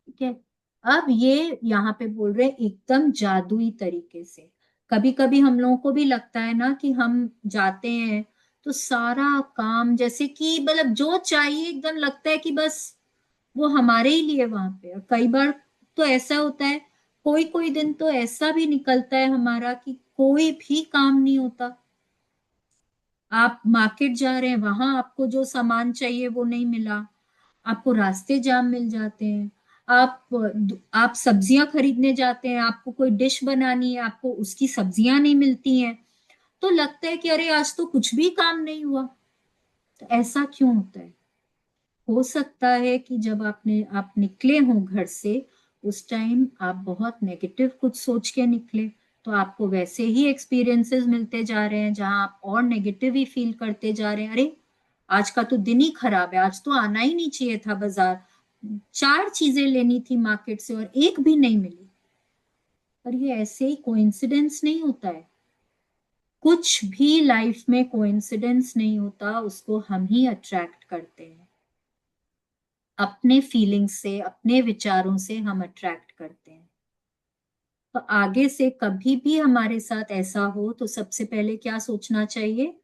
Speaker 1: ठीक है, अब ये यहाँ पे बोल रहे हैं एकदम जादुई तरीके से। कभी कभी हम लोगों को भी लगता है ना कि हम जाते हैं तो सारा काम जैसे कि मतलब जो चाहिए एकदम लगता है कि बस वो हमारे ही लिए वहां पे। और कई बार तो ऐसा होता है, कोई कोई दिन तो ऐसा भी निकलता है हमारा कि कोई भी काम नहीं होता। आप मार्केट जा रहे हैं, वहां आपको जो सामान चाहिए वो नहीं मिला, आपको रास्ते जाम मिल जाते हैं। आप सब्जियां खरीदने जाते हैं, आपको कोई डिश बनानी है, आपको उसकी सब्जियां नहीं मिलती हैं। तो लगता है कि अरे आज तो कुछ भी काम नहीं हुआ। तो ऐसा क्यों होता है? हो सकता है कि जब आप निकले हो घर से, उस टाइम आप बहुत नेगेटिव कुछ सोच के निकले, तो आपको वैसे ही एक्सपीरियंसेस मिलते जा रहे हैं जहां आप और नेगेटिव ही फील करते जा रहे हैं। अरे आज का तो दिन ही खराब है, आज तो आना ही नहीं चाहिए था बाजार, 4 चीजें लेनी थी मार्केट से और एक भी नहीं मिली। पर ये ऐसे ही कोइंसिडेंस नहीं होता है। कुछ भी लाइफ में कोइंसिडेंस नहीं होता, उसको हम ही अट्रैक्ट करते हैं। अपने फीलिंग्स से, अपने विचारों से हम अट्रैक्ट करते हैं। तो आगे से कभी भी हमारे साथ ऐसा हो तो सबसे पहले क्या सोचना चाहिए?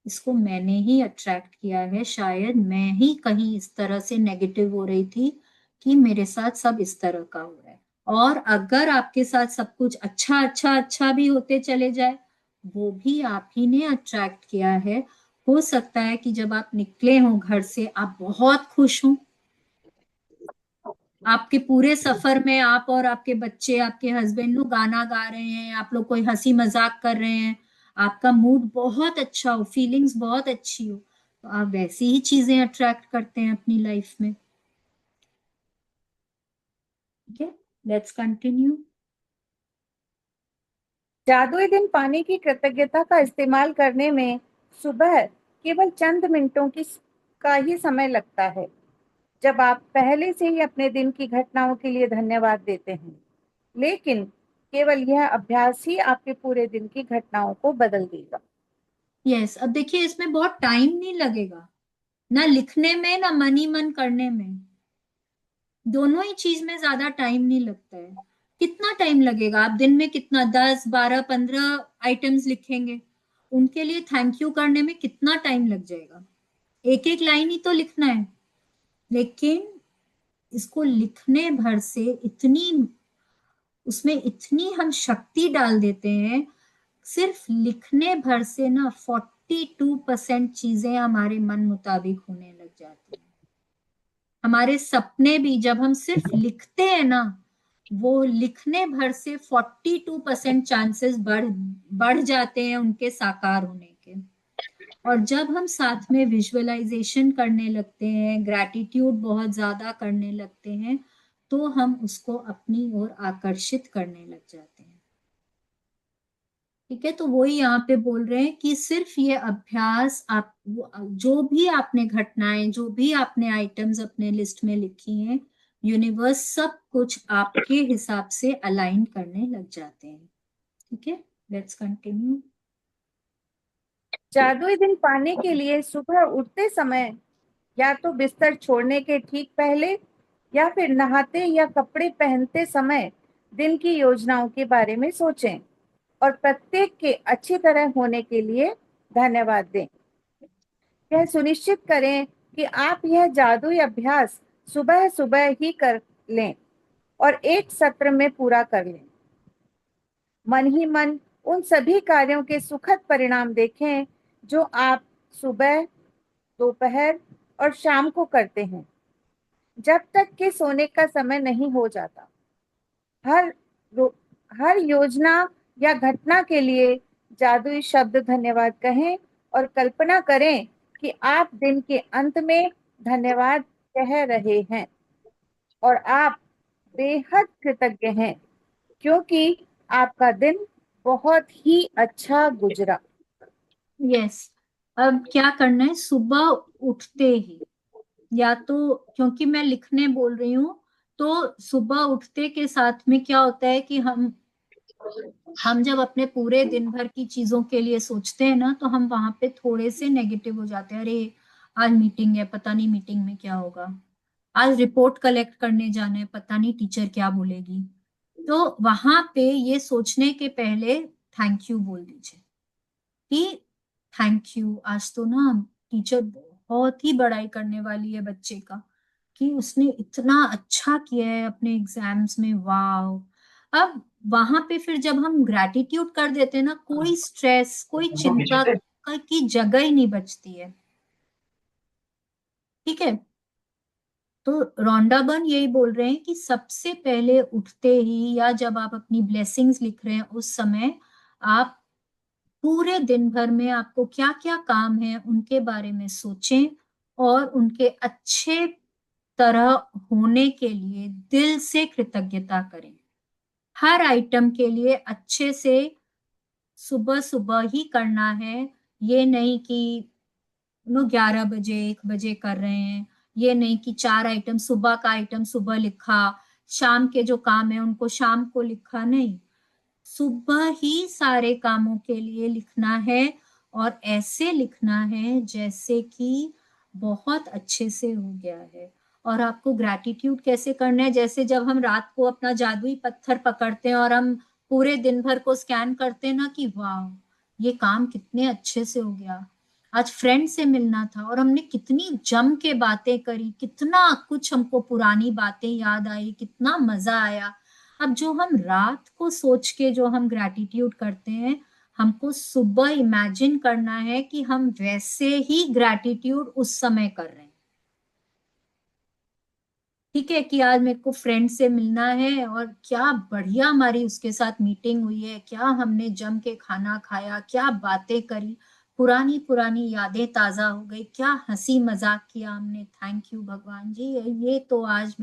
Speaker 1: इसको मैंने ही अट्रैक्ट किया है, शायद मैं ही कहीं इस तरह से नेगेटिव हो रही थी कि मेरे साथ सब इस तरह का हो रहा है। और अगर आपके साथ सब कुछ अच्छा अच्छा अच्छा भी होते चले जाए, वो भी आप ही ने अट्रैक्ट किया है। हो सकता है कि जब आप निकले हो घर से आप बहुत खुश हो, आपके पूरे सफर में आप और आपके बच्चे, आपके हस्बैंड लोग गाना गा रहे हैं, आप लोग कोई हंसी मजाक कर रहे हैं, आपका मूड बहुत अच्छा हो, फीलिंग्स बहुत अच्छी हो, तो आप वैसी ही चीजें अट्रैक्ट करते हैं अपनी लाइफ में। ठीक है, लेट्स कंटिन्यू।
Speaker 2: जादुई दिन पाने की कृतज्ञता का इस्तेमाल करने में सुबह केवल चंद मिनटों का ही समय लगता है, जब आप पहले से ही अपने दिन की घटनाओं के लिए धन्यवाद देते हैं। लेकिन केवल यह अभ्यास ही आपके पूरे दिन की घटनाओं को बदल देगा।
Speaker 1: यस, अब देखिए इसमें बहुत टाइम नहीं लगेगा, ना लिखने में ना मन ही मन करने में, दोनों ही चीज में ज्यादा टाइम नहीं लगता है। कितना टाइम लगेगा? आप दिन में कितना 10 12 15 आइटम्स लिखेंगे, उनके लिए थैंक यू करने में कितना टाइम लग जाएगा? एक एक लाइन ही तो लिखना है। लेकिन इसको लिखने भर से इतनी, उसमें इतनी हम शक्ति डाल देते हैं, सिर्फ लिखने भर से ना 42% चीजें हमारे मन मुताबिक होने लग जाती हैं। हमारे सपने भी जब हम सिर्फ लिखते हैं ना, वो लिखने भर से 42% चांसेस बढ़ जाते हैं उनके साकार होने के। और जब हम साथ में विजुअलाइजेशन करने लगते हैं, ग्रैटिट्यूड बहुत ज्यादा करने लगते हैं, तो हम उसको अपनी ओर आकर्षित करने लग जाते हैं। ठीक है, तो वही यहाँ पे बोल रहे हैं कि सिर्फ ये अभ्यास, आप जो भी आपने घटनाएं, जो भी आपने आइटम्स अपने लिस्ट में लिखी हैं, यूनिवर्स सब कुछ आपके हिसाब से अलाइन करने लग जाते हैं। ठीक है, लेट्स कंटिन्यू।
Speaker 2: जादुई दिन पाने के लिए सुबह उठते समय या तो बिस्तर छोड़ने के ठीक पहले या फिर नहाते या कपड़े पहनते समय दिन की योजनाओं के बारे में सोचें और प्रत्येक के अच्छी तरह होने के लिए धन्यवाद दें। यह सुनिश्चित करें कि आप यह जादुई अभ्यास सुबह सुबह ही कर लें और एक सत्र में पूरा कर लें। मन ही मन उन सभी कार्यों के सुखद परिणाम देखें जो आप सुबह, दोपहर और शाम को करते हैं, जब तक कि सोने का समय नहीं हो जाता। हर हर योजना या घटना के लिए जादुई शब्द धन्यवाद कहें और कल्पना करें कि आप दिन के अंत में धन्यवाद कह रहे हैं और आप बेहद कृतज्ञ हैं क्योंकि आपका दिन बहुत ही अच्छा गुजरा।
Speaker 1: यस, अब क्या करना है? सुबह उठते ही, या तो क्योंकि मैं लिखने बोल रही हूँ, तो सुबह उठते के साथ में क्या होता है कि हम जब अपने पूरे दिन भर की चीजों के लिए सोचते हैं ना, तो हम वहां पे थोड़े से नेगेटिव हो जाते हैं। अरे आज मीटिंग है, पता नहीं मीटिंग में क्या होगा, आज रिपोर्ट कलेक्ट करने जाना है, पता नहीं टीचर क्या बोलेगी। तो वहां पे ये सोचने के पहले थैंक यू बोल दीजिए कि थैंक यू, आज तो ना टीचर बहुत ही बड़ाई करने वाली है बच्चे का, कि उसने इतना अच्छा किया है अपने एग्जाम्स में, वाह। अब वहां पे फिर जब हम ग्रैटिट्यूड कर देते हैं ना, कोई स्ट्रेस, कोई चिंता की जगह ही नहीं बचती है। ठीक है, तो रोंडाबर्न यही बोल रहे हैं कि सबसे पहले उठते ही या जब आप अपनी ब्लेसिंग्स लिख रहे हैं, उस समय आप पूरे दिन भर में आपको क्या क्या काम है उनके बारे में सोचें और उनके अच्छे तरह होने के लिए दिल से कृतज्ञता करें। हर आइटम के लिए अच्छे से सुबह सुबह ही करना है। ये नहीं कि 11 बजे 1 बजे कर रहे हैं, ये नहीं कि 4 आइटम, सुबह का आइटम सुबह लिखा, शाम के जो काम है उनको शाम को लिखा, नहीं, सुबह ही सारे कामों के लिए लिखना है और ऐसे लिखना है जैसे कि बहुत अच्छे से हो गया है। और आपको ग्रैटिट्यूड कैसे करना है, जैसे जब हम रात को अपना जादुई पत्थर पकड़ते हैं और हम पूरे दिन भर को स्कैन करते हैं ना कि वाह ये काम कितने अच्छे से हो गया, आज फ्रेंड से मिलना था और हमने कितनी जम के बातें करी, कितना कुछ हमको पुरानी बातें याद आई, कितना मजा आया। अब जो हम रात को सोच के जो हम ग्रैटिट्यूड करते हैं, हमको सुबह इमेजिन करना है कि हम वैसे ही ग्रैटिट्यूड उस समय कर रहे हैं। ठीक है कि आज मेरे को फ्रेंड से मिलना है और क्या बढ़िया हमारी उसके साथ मीटिंग हुई है, क्या हमने जम के खाना खाया, क्या बातें करी, पुरानी पुरानी यादें ताजा हो गई, क्या हंसी मजाक किया हमने, थैंक यू भगवान जी, ये तो आज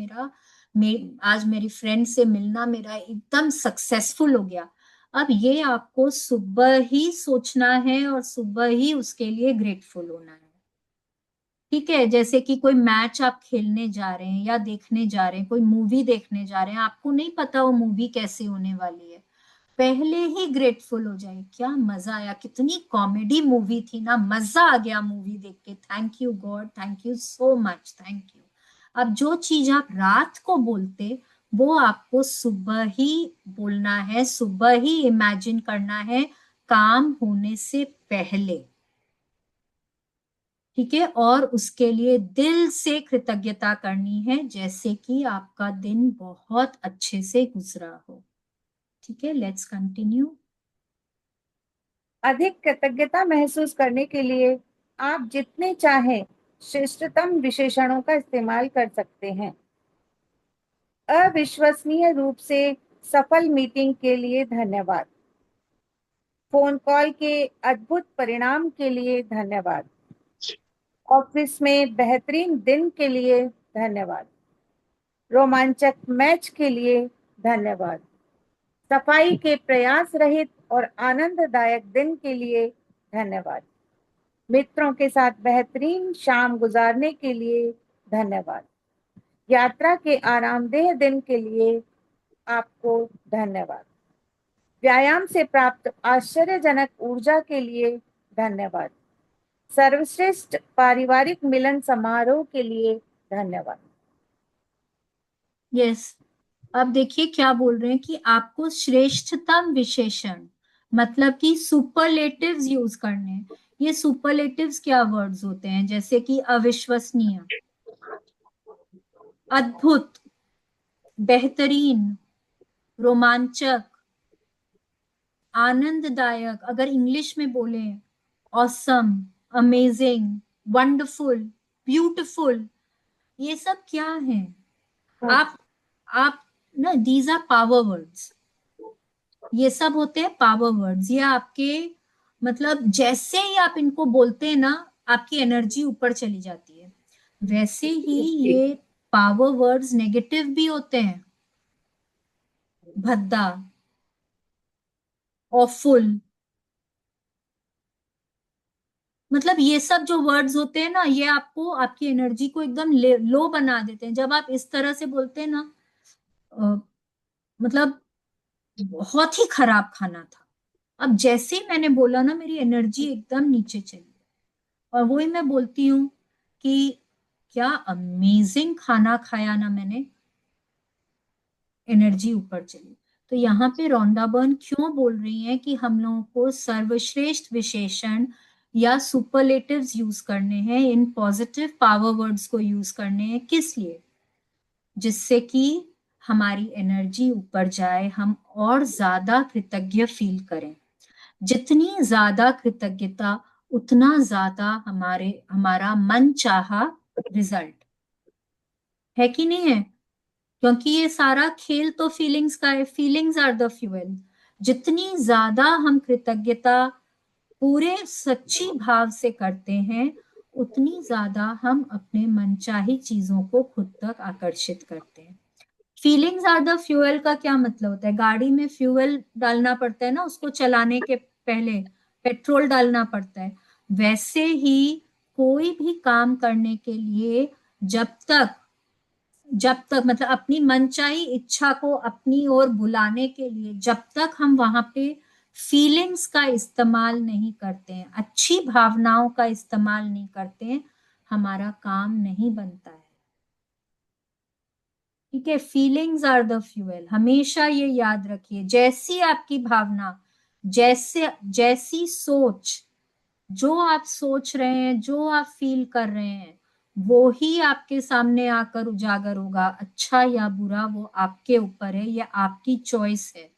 Speaker 1: आज मेरी फ्रेंड से मिलना मेरा एकदम सक्सेसफुल हो गया। अब ये आपको सुबह ही सोचना है और सुबह ही उसके लिए ग्रेटफुल होना है। ठीक है, जैसे कि कोई मैच आप खेलने जा रहे हैं या देखने जा रहे हैं, कोई मूवी देखने जा रहे हैं, आपको नहीं पता वो मूवी कैसे होने वाली है, पहले ही ग्रेटफुल हो जाए, क्या मजा आया, कितनी कॉमेडी मूवी थी ना, मजा आ गया मूवी देख के, thank you God, thank you so much, thank you. अब जो चीज आप रात को बोलते वो आपको सुबह ही बोलना है, सुबह ही इमेजिन करना है काम होने से पहले। ठीक है, और उसके लिए दिल से कृतज्ञता करनी है, जैसे कि आपका दिन बहुत अच्छे से गुजरा हो। ठीक है, लेट्स कंटिन्यू।
Speaker 2: अधिक कृतज्ञता महसूस करने के लिए आप जितने चाहें श्रेष्ठतम विशेषणों का इस्तेमाल कर सकते हैं। अविश्वसनीय रूप से सफल मीटिंग के लिए धन्यवाद। फोन कॉल के अद्भुत परिणाम के लिए धन्यवाद। ऑफिस में बेहतरीन दिन के लिए धन्यवाद। रोमांचक मैच के लिए धन्यवाद। सफाई के प्रयास रहित और आनंददायक दिन के लिए धन्यवाद। मित्रों के साथ बेहतरीन शाम गुजारने के लिए धन्यवाद। यात्रा के आरामदेह दिन के लिए आपको धन्यवाद। व्यायाम से प्राप्त आश्चर्यजनक ऊर्जा के लिए धन्यवाद। सर्वश्रेष्ठ पारिवारिक मिलन समारोह के लिए धन्यवाद।
Speaker 1: यस, अब देखिए क्या बोल रहे हैं कि आपको श्रेष्ठतम विशेषण मतलब कि सुपरलेटिव्स यूज करने हैं। ये सुपरलेटिव्स क्या वर्ड्स होते हैं, जैसे कि अविश्वसनीय, अद्भुत, बेहतरीन, रोमांचक, आनंददायक, अगर इंग्लिश में बोले ऑसम, अमेजिंग, वंडरफुल, ब्यूटिफुल, ये सब क्या है? आप ना, दीज आर पावर वर्ड्स, ये सब होते हैं पावर वर्ड्स। ये आपके मतलब जैसे ही आप इनको बोलते हैं ना, आपकी एनर्जी ऊपर चली जाती है। वैसे ही ये पावर वर्ड्स नेगेटिव भी होते हैं, भद्दा, ऑफुल, मतलब ये सब जो वर्ड्स होते हैं ना, ये आपको आपकी एनर्जी को एकदम लो बना देते हैं। जब आप इस तरह से बोलते हैं ना, अ, मतलब बहुत ही खराब खाना था, अब जैसे ही मैंने बोला ना मेरी एनर्जी एकदम नीचे चली, और वही मैं बोलती हूँ कि क्या अमेजिंग खाना खाया ना मैंने, एनर्जी ऊपर चली। तो यहाँ पे रोंडा बर्न क्यों बोल रही हैं कि हम लोगों को सर्वश्रेष्ठ विशेषण या सुपरलेटिव्स यूज करने हैं, इन पॉजिटिव पावर वर्ड्स को यूज करने हैं, किस लिए? जिससे कि हमारी एनर्जी ऊपर जाए, हम और ज्यादा कृतज्ञ फील करें। जितनी ज्यादा कृतज्ञता उतना ज्यादा हमारा मन चाहा रिजल्ट, है कि नहीं है? क्योंकि ये सारा खेल तो फीलिंग्स का है, फीलिंग्स आर द फ्यूएल। जितनी ज्यादा हम कृतज्ञता पूरे सच्ची भाव से करते हैं, उतनी ज्यादा हम अपने मनचाही चीजों को खुद तक आकर्षित करते हैं। फीलिंग्स आर द फ्यूअल का क्या मतलब होता है? गाड़ी में फ्यूअल डालना पड़ता है ना, उसको चलाने के पहले पेट्रोल डालना पड़ता है। वैसे ही कोई भी काम करने के लिए जब तक मतलब अपनी मनचाही इच्छा को अपनी ओर बुलाने के लिए जब तक हम वहां पे फीलिंग्स का इस्तेमाल नहीं करते हैं, अच्छी भावनाओं का इस्तेमाल नहीं करते हैं, हमारा काम नहीं बनता है। ठीक है, फीलिंग्स आर द फ्यूएल, हमेशा ये याद रखिए। जैसी आपकी भावना, जैसी सोच, जो आप सोच रहे हैं, जो आप फील कर रहे हैं, वो ही आपके सामने आकर उजागर होगा। अच्छा या बुरा वो आपके ऊपर है, ये आपकी चॉइस है।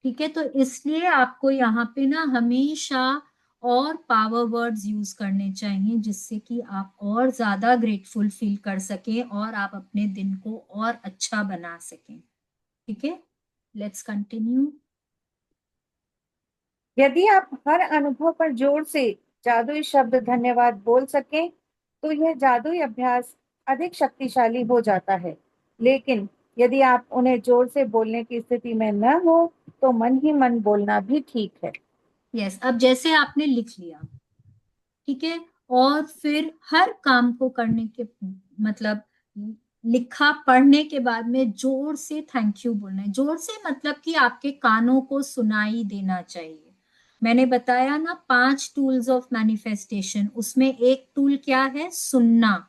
Speaker 1: ठीक है, तो इसलिए आपको यहाँ पे ना हमेशा और पावर वर्ड्स यूज करने चाहिए, जिससे कि आप और ज्यादा ग्रेटफुल फील कर सकें और आप अपने दिन को और अच्छा बना सकें। ठीक है, लेट्स कंटिन्यू।
Speaker 2: यदि आप हर अनुभव पर जोर से जादुई शब्द धन्यवाद बोल सकें तो यह जादुई अभ्यास अधिक शक्तिशाली हो जाता है। लेकिन यदि आप उन्हें जोर से बोलने की स्थिति में न हो तो मन ही मन बोलना भी ठीक है।
Speaker 1: यस, अब जैसे आपने लिख लिया, ठीक है, और फिर हर काम को करने के मतलब लिखा पढ़ने के बाद में जोर से थैंक यू बोलना है। जोर से मतलब कि आपके कानों को सुनाई देना चाहिए। मैंने बताया ना 5 टूल्स ऑफ मैनिफेस्टेशन, उसमें एक टूल क्या है? सुनना,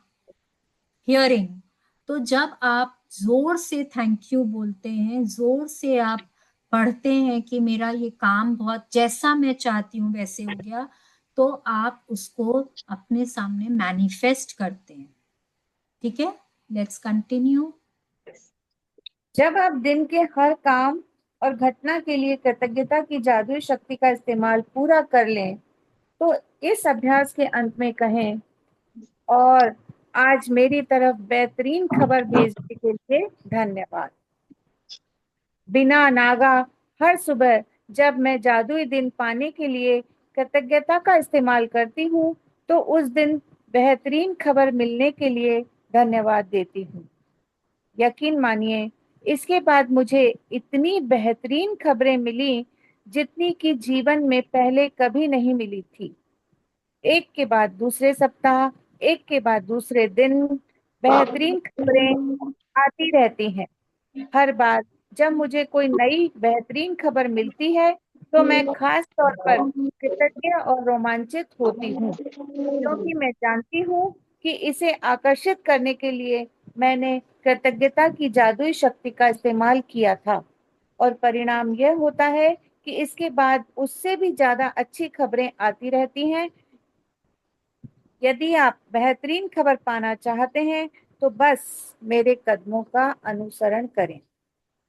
Speaker 1: हियरिंग। तो जब आप जोर से थैंक यू बोलते हैं, जोर से आप पढ़ते हैं कि मेरा ये काम बहुत जैसा मैं चाहती हूँ वैसे हो गया, तो आप उसको अपने सामने मैनिफेस्ट करते हैं। ठीक है, लेट्स कंटिन्यू।
Speaker 2: जब आप दिन के हर काम और घटना के लिए कृतज्ञता की जादुई शक्ति का इस्तेमाल पूरा कर लें तो इस अभ्यास के अंत में कहें, और आज मेरी तरफ बेहतरीन खबर भेजने के लिए धन्यवाद। बिना नागा हर सुबह जब मैं जादुई दिन पाने के लिए कृतज्ञता का इस्तेमाल करती हूँ तो उस दिन बेहतरीन खबर मिलने के लिए धन्यवाद देती हूँ। यकीन मानिए, इसके बाद मुझे इतनी बेहतरीन खबरें मिली जितनी कि जीवन में पहले कभी नहीं मिली थी। एक के बाद दूसरे सप्ताह, एक के बाद दूसरे दिन बेहतरीन खबरें आती रहती हैं। हर बार जब मुझे कोई नई बेहतरीन खबर मिलती है तो मैं खास तौर पर कृतज्ञ और रोमांचित होती हूँ, क्योंकि मैं जानती हूँ कि इसे आकर्षित करने के लिए मैंने कृतज्ञता की जादुई शक्ति का इस्तेमाल किया था। और परिणाम यह होता है कि इसके बाद उससे भी ज्यादा अच्छी खबरें आती रहती हैं। यदि आप बेहतरीन खबर पाना चाहते हैं तो बस मेरे कदमों का अनुसरण करें।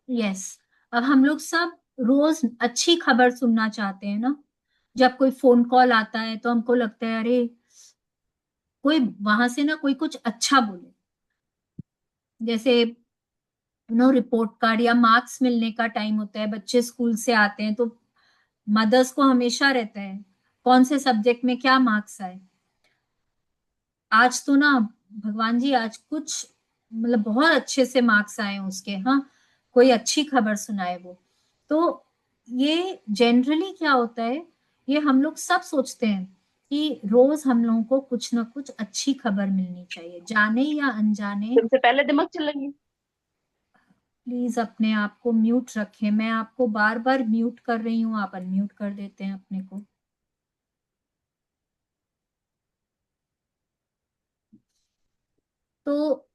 Speaker 1: यस, अब हम लोग सब रोज अच्छी खबर सुनना चाहते हैं ना। जब कोई फोन कॉल आता है तो हमको लगता है अरे कोई वहां से ना कोई कुछ अच्छा बोले। जैसे रिपोर्ट कार्ड या मार्क्स मिलने का टाइम होता है, बच्चे स्कूल से आते हैं तो मदर्स को हमेशा रहता है कौन से सब्जेक्ट में क्या मार्क्स आए। आज तो ना भगवान जी, आज कुछ मतलब बहुत अच्छे से मार्क्स आए हैं उसके, हाँ, कोई अच्छी खबर सुनाए वो। तो ये जनरली क्या होता है, ये हम लोग सब सोचते हैं कि रोज हम लोगों को कुछ ना कुछ अच्छी खबर मिलनी चाहिए, जाने या अनजाने।
Speaker 4: तुमसे पहले दिमाग चलेंगे।
Speaker 1: प्लीज अपने आप को म्यूट रखें, मैं आपको बार बार म्यूट कर रही हूँ, आप अनम्यूट कर देते हैं अपने को। तो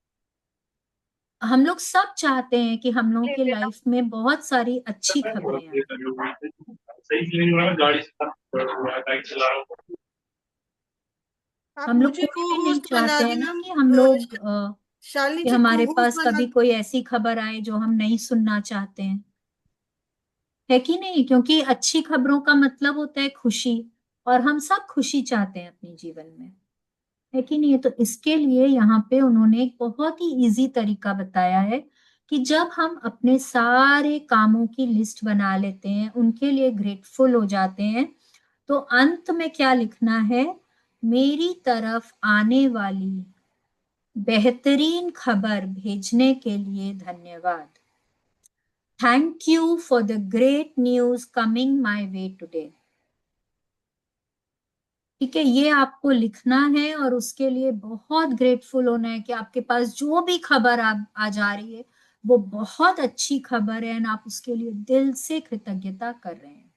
Speaker 1: हम लोग सब चाहते हैं कि हम लोगों
Speaker 2: ले
Speaker 1: के
Speaker 2: लेना।
Speaker 1: लाइफ में बहुत सारी अच्छी खबरें आए।
Speaker 5: आप
Speaker 1: हम लोग
Speaker 5: मुझे
Speaker 1: कोई
Speaker 5: को
Speaker 1: भी नहीं
Speaker 5: होस्ट बना
Speaker 1: चाहते हैं ना
Speaker 5: देना।
Speaker 1: कि हम लोग
Speaker 5: शालिनी
Speaker 1: कि
Speaker 5: जी को
Speaker 1: हमारे
Speaker 5: होस्ट
Speaker 1: पास
Speaker 5: बना।
Speaker 1: कभी कोई ऐसी खबर आए जो हम नहीं सुनना चाहते हैं, है कि नहीं? क्योंकि अच्छी खबरों का मतलब होता है खुशी, और हम सब खुशी चाहते हैं अपने जीवन में, है कि नहीं? तो इसके लिए यहाँ पे उन्होंने एक बहुत ही इजी तरीका बताया है कि जब हम अपने सारे कामों की लिस्ट बना लेते हैं, उनके लिए ग्रेटफुल हो जाते हैं, तो अंत में क्या लिखना है? मेरी तरफ आने वाली बेहतरीन खबर भेजने के लिए धन्यवाद। Thank you for the great news coming my way today. ठीक है, ये आपको लिखना है और उसके लिए बहुत ग्रेटफुल होना है कि आपके पास जो भी खबर आ जा रही है वो बहुत अच्छी खबर है और आप उसके लिए दिल से कृतज्ञता कर रहे हैं।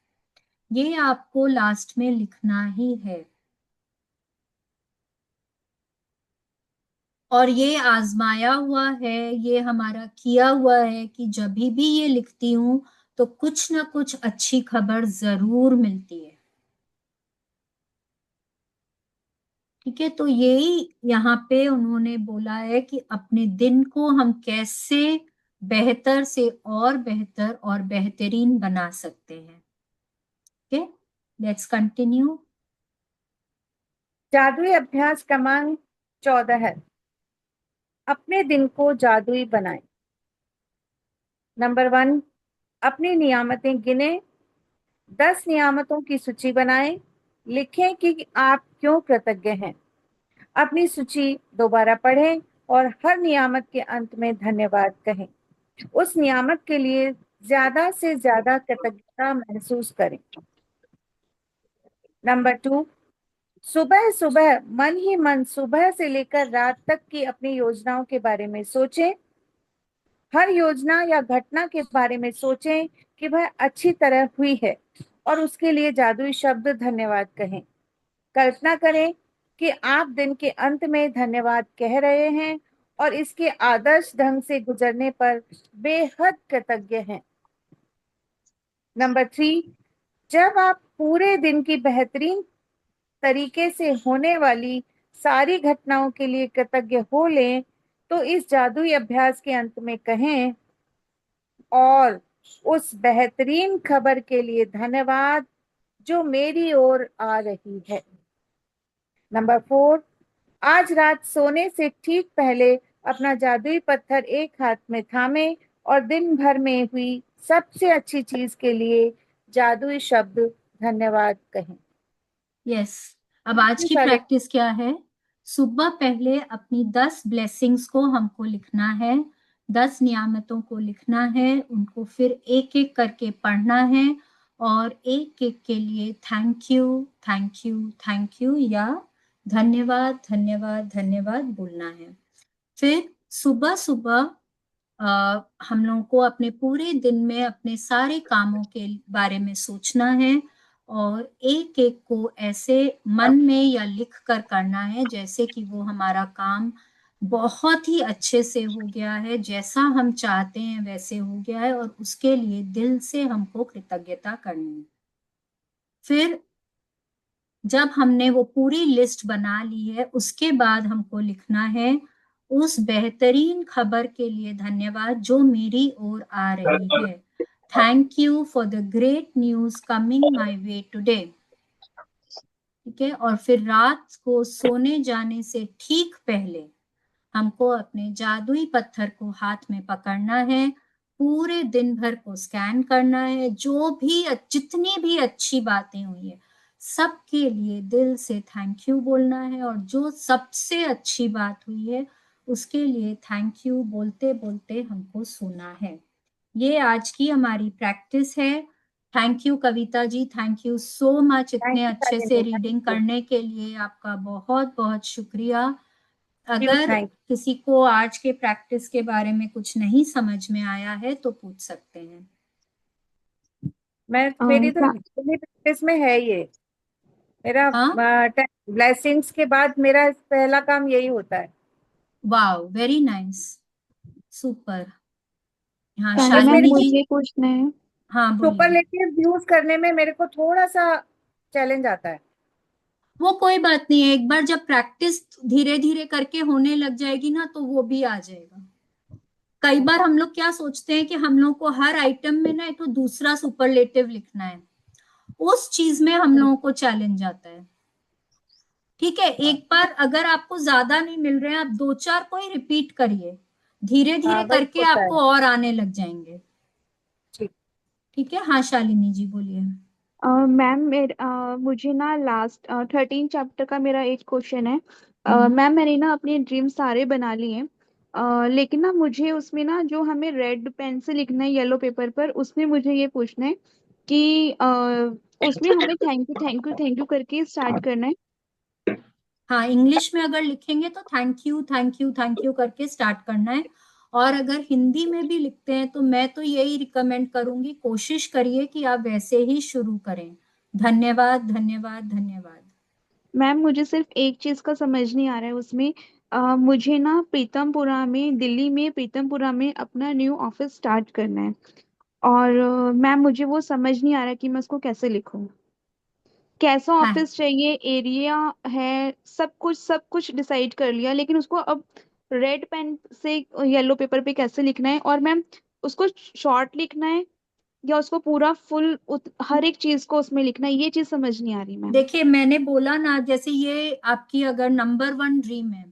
Speaker 1: ये आपको लास्ट में लिखना ही है। और ये आजमाया हुआ है, ये हमारा किया हुआ है कि जब भी ये लिखती हूँ तो कुछ ना कुछ अच्छी खबर जरूर मिलती है। ठीक है, तो यही यहाँ पे उन्होंने बोला है कि अपने दिन को हम कैसे बेहतर से और बेहतर और बेहतरीन बना सकते हैं। Okay, let's continue.
Speaker 2: जादुई अभ्यास क्रमांक 14 है, अपने दिन को जादुई बनाएं। नंबर 1, अपनी नियामतें गिने, 10 नियामतों की सूची बनाएं। लिखें कि आप क्यों कृतज्ञ हैं। अपनी सूची दोबारा पढ़ें और हर नियामत के अंत में धन्यवाद कहें। उस नियामत के लिए ज्यादा से ज्यादा कृतज्ञता महसूस करें। नंबर 2, सुबह सुबह मन ही मन सुबह से लेकर रात तक की अपनी योजनाओं के बारे में सोचें। हर योजना या घटना के बारे में सोचें कि वह अच्छी तरह हुई है और उसके लिए जादुई शब्द धन्यवाद कहें। कल्पना करें कि आप दिन के अंत में धन्यवाद कह रहे हैं और इसके आदर्श ढंग से गुजरने पर बेहद कृतज्ञ हैं। नंबर 3, जब आप पूरे दिन की बेहतरीन तरीके से होने वाली सारी घटनाओं के लिए कृतज्ञ हो लें तो इस जादुई अभ्यास के अंत में कहें, और उस बेहतरीन खबर के लिए धन्यवाद जो मेरी ओर आ रही है। नंबर 4, आज रात सोने से ठीक पहले अपना जादुई पत्थर एक हाथ में थामे और दिन भर में हुई सबसे अच्छी चीज के लिए जादुई शब्द धन्यवाद कहें।
Speaker 1: यस, अब आज की
Speaker 2: सारे
Speaker 1: प्रैक्टिस क्या है? सुबह पहले अपनी 10 ब्लेसिंग्स को हमको लिखना है, 10 नियामतों को लिखना है, उनको फिर एक एक करके पढ़ना है और एक एक के लिए thank you thank you thank you या धन्यवाद धन्यवाद धन्यवाद बोलना है। फिर सुबह सुबह हम लोगों को अपने पूरे दिन में अपने सारे कामों के बारे में सोचना है और एक एक को ऐसे मन में या लिख कर करना है जैसे कि वो हमारा काम बहुत ही अच्छे से हो गया है, जैसा हम चाहते हैं वैसे हो गया है और उसके लिए दिल से हमको कृतज्ञता करनी है। फिर जब हमने वो पूरी लिस्ट बना ली है उसके बाद हमको लिखना है उस बेहतरीन खबर के लिए धन्यवाद जो मेरी ओर आ रही है। Thank you for the great news coming my way today. ठीक है, और फिर रात को सोने जाने से ठीक पहले हमको अपने जादुई पत्थर को हाथ में पकड़ना है, पूरे दिन भर को स्कैन करना है, जो भी जितनी भी अच्छी बातें हुई है सबके लिए दिल से थैंक यू बोलना है और जो सबसे अच्छी बात हुई है उसके लिए थैंक यू बोलते बोलते हमको सोना है। ये आज की हमारी प्रैक्टिस है। Thank you Kavita ji, thank you so much
Speaker 2: thank
Speaker 1: इतने
Speaker 2: यू
Speaker 1: अच्छे से
Speaker 2: शालिनी,
Speaker 1: रीडिंग
Speaker 2: थैंक
Speaker 1: करने के लिए। आपका बहुत बहुत शुक्रिया।
Speaker 2: यू
Speaker 1: अगर
Speaker 2: थैंक
Speaker 1: किसी को आज के प्रैक्टिस के बारे में कुछ नहीं समझ में आया है तो पूछ सकते हैं।
Speaker 2: मेरी तो
Speaker 3: क्या
Speaker 2: डेली प्रैक्टिस में है ये। मेरा
Speaker 1: हाँ,
Speaker 2: ब्लेसिंग्स के बाद मेरा पहला काम यही होता है।
Speaker 1: Wow, very nice, super. हाँ
Speaker 2: बस
Speaker 3: मैम
Speaker 2: मेरे
Speaker 1: शालिनी
Speaker 2: को
Speaker 1: जी।
Speaker 3: मुझे पूछना है।
Speaker 1: हाँ बोलिए।
Speaker 2: सुपरलेटिव यूज करने में मेरे को थोड़ा सा चैलेंज आता है।
Speaker 1: वो कोई बात नहीं है, एक बार जब प्रैक्टिस धीरे धीरे करके होने लग जाएगी ना तो वो भी आ जाएगा। कई बार हम लोग क्या सोचते हैं कि हम लोग को हर आइटम में ना तो दूसरा सुपरलेटिव लिखना है, उस चीज में हम लोगों को चैलेंज आता है। ठीक है, एक बार अगर आपको ज्यादा नहीं मिल रहे हैं आप दो चार को ही रिपीट करिए, धीरे धीरे
Speaker 2: हाँ वही
Speaker 1: करके
Speaker 2: होता है।
Speaker 1: आपको और आने लग जाएंगे।
Speaker 2: ठीक।
Speaker 1: ठीक है, हाँ शालिनी जी बोलिए।
Speaker 6: मैम मुझे ना लास्ट 13 चैप्टर का मेरा एक क्वेश्चन है।
Speaker 1: हम्म।
Speaker 6: मैम मैंने ना अपने ड्रीम सारे बना लिए हैं। लेकिन ना मुझे उसमें ना जो हमें रेड पेन से लिखना है येलो पेपर पर, उसमें मुझे ये पूछना है कि उसमें हमें thank you thank you thank you करके स्टार्ट करना है।
Speaker 1: हाँ, इंग्लिश में अगर लिखेंगे तो thank you thank you thank you करके स्टार्ट करना है। और अगर हिंदी में भी लिखते हैं तो मैं तो यही रिकमेंड करूंगी, कोशिश करिए कि आप वैसे ही शुरू करें। धन्यवाद धन्यवाद धन्यवाद।
Speaker 6: मैम मुझे सिर्फ एक चीज का समझ नहीं आ रहा है उसमें। मुझे ना प्रीतमपुरा में, दिल्ली में प्रीतमपुरा में अपना न्यू ऑफिस स्टार्ट करना है। और मैम मुझे वो समझ नहीं आ रहा कि मैं उसको कैसे लिखूं। कैसा
Speaker 1: हाँ,
Speaker 6: ऑफिस चाहिए, एरिया है, सब कुछ डिसाइड कर लिया, लेकिन उसको अब रेड पेन से येलो पेपर पे कैसे लिखना है। और मैम उसको शॉर्ट लिखना है या उसको पूरा फुल हर एक चीज को उसमें लिखना है, ये चीज समझ नहीं आ रही मैम।
Speaker 1: देखिए मैंने बोला ना, जैसे ये आपकी अगर नंबर वन ड्रीम है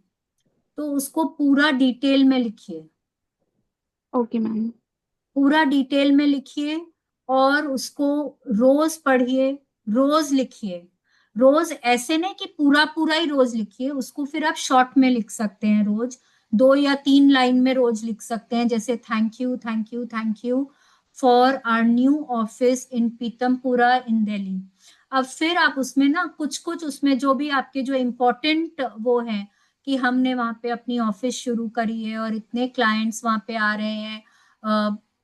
Speaker 1: तो उसको पूरा डिटेल में लिखिए।
Speaker 6: Okay ma'am.
Speaker 1: पूरा डिटेल में लिखिए और उसको रोज पढ़िए, रोज लिखिए। रोज ऐसे नहीं कि पूरा पूरा ही रोज लिखिए, उसको फिर आप शॉर्ट में लिख सकते हैं। रोज 2 या 3 लाइन में रोज लिख सकते हैं, जैसे thank you thank you thank you for our new office in Pitampura in Delhi. अब फिर आप उसमें ना कुछ कुछ उसमें जो भी आपके जो इम्पोर्टेंट वो है कि हमने वहां पे अपनी ऑफिस शुरू करी है और इतने क्लाइंट्स वहां पे आ रहे हैं,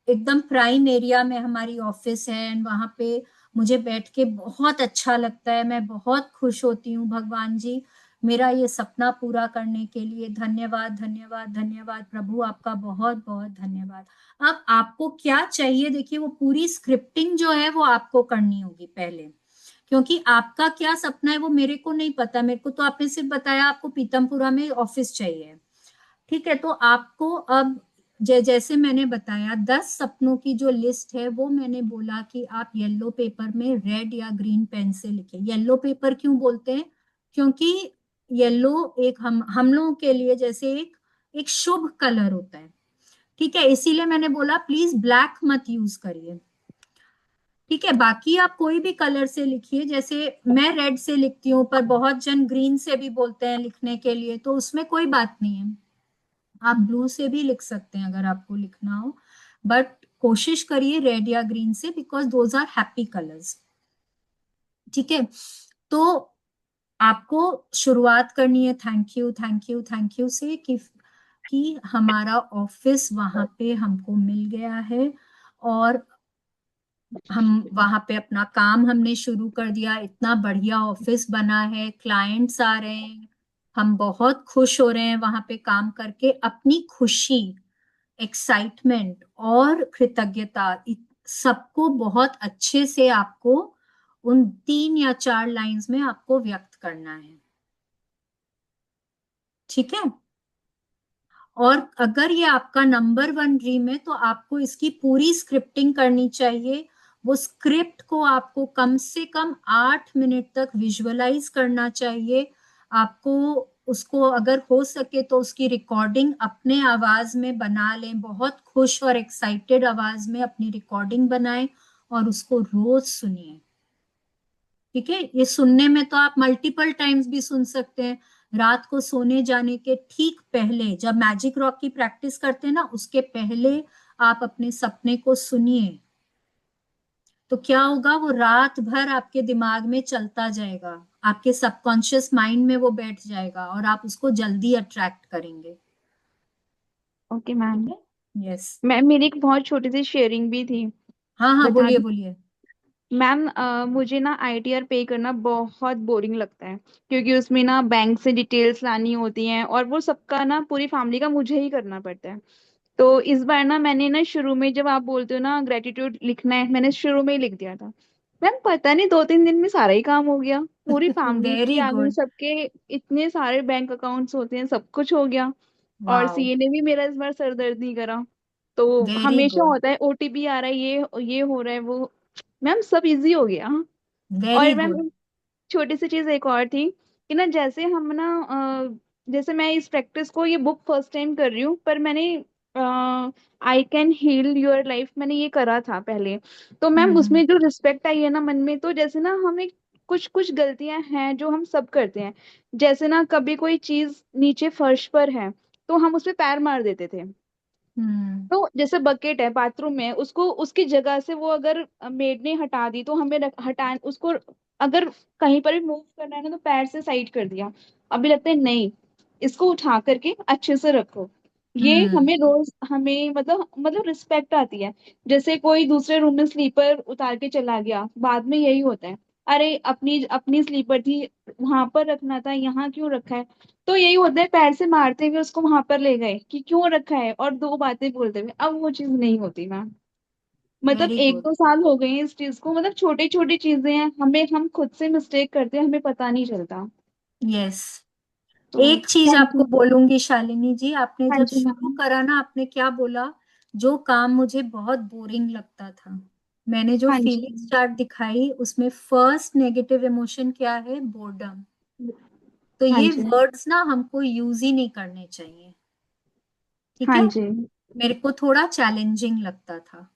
Speaker 1: एकदम प्राइम एरिया में हमारी ऑफिस है एंड वहां पे मुझे बैठ के बहुत अच्छा लगता है, मैं बहुत खुश होती हूँ भगवान जी मेरा ये सपना पूरा करने के लिए। धन्यवाद धन्यवाद धन्यवाद प्रभु, आपका बहुत बहुत धन्यवाद। अब आपको क्या चाहिए, देखिए वो पूरी स्क्रिप्टिंग जो है वो आपको करनी होगी पहले, क्योंकि आपका क्या सपना है वो मेरे को नहीं पता। मेरे को तो आपने सिर्फ बताया आपको पीतमपुरा में ऑफिस चाहिए। ठीक है, तो आपको अब जैसे मैंने बताया 10 सपनों की जो लिस्ट है वो मैंने बोला कि आप येलो पेपर में रेड या ग्रीन पेन से लिखें। येलो पेपर क्यों बोलते हैं, क्योंकि येलो एक हम लोगों के लिए जैसे एक एक शुभ कलर होता है। ठीक है, इसीलिए मैंने बोला प्लीज ब्लैक मत यूज करिए। ठीक है, बाकी आप कोई भी कलर से लिखिए, जैसे मैं रेड से लिखती हूँ पर बहुत जन ग्रीन से भी बोलते हैं लिखने के लिए, तो उसमें कोई बात नहीं है। आप ब्लू से भी लिख सकते हैं अगर आपको लिखना हो, बट कोशिश करिए रेड या ग्रीन से, because those are happy colours. ठीक है, तो आपको शुरुआत करनी है thank you thank you thank you से कि हमारा ऑफिस वहां पे हमको मिल गया है और हम वहां पे अपना काम हमने शुरू कर दिया, इतना बढ़िया ऑफिस बना है, क्लाइंट्स आ रहे हैं, हम बहुत खुश हो रहे हैं वहां पे काम करके। अपनी खुशी, एक्साइटमेंट और कृतज्ञता सबको बहुत अच्छे से आपको उन 3 या 4 लाइंस में आपको व्यक्त करना है। ठीक है, और अगर ये आपका नंबर वन ड्रीम है तो आपको इसकी पूरी स्क्रिप्टिंग करनी चाहिए। वो स्क्रिप्ट को आपको कम से कम 8 मिनट तक विजुअलाइज करना चाहिए। आपको उसको अगर हो सके तो उसकी रिकॉर्डिंग अपने आवाज में बना लें, बहुत खुश और एक्साइटेड आवाज में अपनी रिकॉर्डिंग बनाएं और उसको रोज सुनिए। ठीक है, ये सुनने में तो आप मल्टीपल टाइम्स भी सुन सकते हैं। रात को सोने जाने के ठीक पहले जब मैजिक रॉक की प्रैक्टिस करते हैं ना, उसके पहले आप अपने सपने को सुनिए, तो क्या होगा वो रात भर आपके दिमाग में चलता जाएगा, आपके सबकॉन्शियस माइंड में वो बैठ जाएगा और आप उसको जल्दी अट्रैक्ट करेंगे।
Speaker 6: ओके
Speaker 1: ठीक
Speaker 6: मैम।
Speaker 1: है, यस।
Speaker 6: मैम मेरी एक बहुत छोटी सी शेयरिंग भी थी,
Speaker 1: हाँ हाँ,
Speaker 6: बता
Speaker 1: बोलिए
Speaker 6: दी।
Speaker 1: बोलिए।
Speaker 6: मैम मुझे ना आईटीआर पे करना बहुत बोरिंग लगता है, क्योंकि उसमें ना बैंक से डिटेल्स लानी होती हैं और वो सबका ना पूरी फैमिली का मुझे ही करना पड़ता है। तो इस बार ना मैंने ना शुरू में, जब आप बोलते हो ना ग्रेटिट्यूड लिखना है, मैंने शुरू में ही लिख दिया था। मैम पता नहीं 2-3 दिन में सारा ही काम हो गया, पूरी फैमिली की
Speaker 1: वेरी
Speaker 6: आ गई,
Speaker 1: गुड।
Speaker 6: सबके इतने सारे बैंक अकाउंट्स होते हैं, सब कुछ हो गया। और
Speaker 1: वाओ,
Speaker 6: सीए ने भी मेरा इस बार सर दर्द नहीं करा। तो
Speaker 1: वेरी
Speaker 6: हमेशा
Speaker 1: गुड,
Speaker 6: होता है ओटीपी आ रहा है, ये हो रहा है वो। मैम सब इजी हो गया।
Speaker 1: वेरी
Speaker 6: और मैम
Speaker 1: गुड।
Speaker 6: एक छोटी सी चीज एक और थी कि ना, जैसे हम ना जैसे मैं इस प्रैक्टिस को, ये बुक फर्स्ट टाइम कर रही हूँ, पर मैंने I can heal your life, मैंने ये करा था पहले। तो मैम
Speaker 1: हम्म
Speaker 6: उसमें जो रिस्पेक्ट आई है ना मन में, तो जैसे ना हमें कुछ कुछ गलतियां हैं जो हम सब करते हैं। जैसे ना कभी कोई चीज नीचे फर्श पर है तो हम उस पे पैर मार देते थे।
Speaker 1: हम्म।
Speaker 6: तो जैसे बकेट है बाथरूम में, उसको उसकी जगह से वो अगर मेड ने हटा दी तो हमें हटा उसको, अगर कहीं पर भी मूव करना है ना तो पैर से साइड कर दिया। अभी लगता है नहीं, इसको उठा करके अच्छे से रखो। ये
Speaker 1: हम्म।
Speaker 6: हमें रोज हमें मतलब रिस्पेक्ट आती है। जैसे कोई दूसरे रूम में स्लीपर उतार के चला गया, बाद में यही होता है, अरे अपनी अपनी स्लीपर थी, वहां पर रखना था, यहाँ क्यों रखा है। तो यही होता है, पैर से मारते हुए उसको वहां पर ले गए कि क्यों रखा है, और दो बातें बोलते हुए। अब वो चीज नहीं होती मैम। मतलब
Speaker 1: वेरी
Speaker 6: एक
Speaker 1: गुड।
Speaker 6: दो साल हो गए हैं इस चीज को, मतलब छोटी छोटी चीजें हैं, हम खुद से मिस्टेक करते हैं, हमें पता नहीं चलता।
Speaker 1: यस।
Speaker 6: तो
Speaker 1: एक चीज
Speaker 6: थैंक
Speaker 1: आपको
Speaker 6: यू।
Speaker 1: बोलूंगी शालिनी जी, आपने
Speaker 6: हाँ
Speaker 1: जब
Speaker 6: जी
Speaker 1: शुरू
Speaker 6: मैम।
Speaker 1: करा ना, आपने क्या बोला, जो काम मुझे बहुत बोरिंग लगता था, मैंने जो
Speaker 6: हाँ जी।
Speaker 1: फीलिंग्स चार्ट दिखाई उसमें फर्स्ट नेगेटिव इमोशन क्या है, बोर्डम। तो
Speaker 6: हाँ
Speaker 1: ये
Speaker 6: जी।
Speaker 1: वर्ड्स ना हमको यूज ही नहीं करने चाहिए। ठीक
Speaker 6: हाँ
Speaker 1: है।
Speaker 6: जी।
Speaker 1: मेरे को थोड़ा चैलेंजिंग लगता था।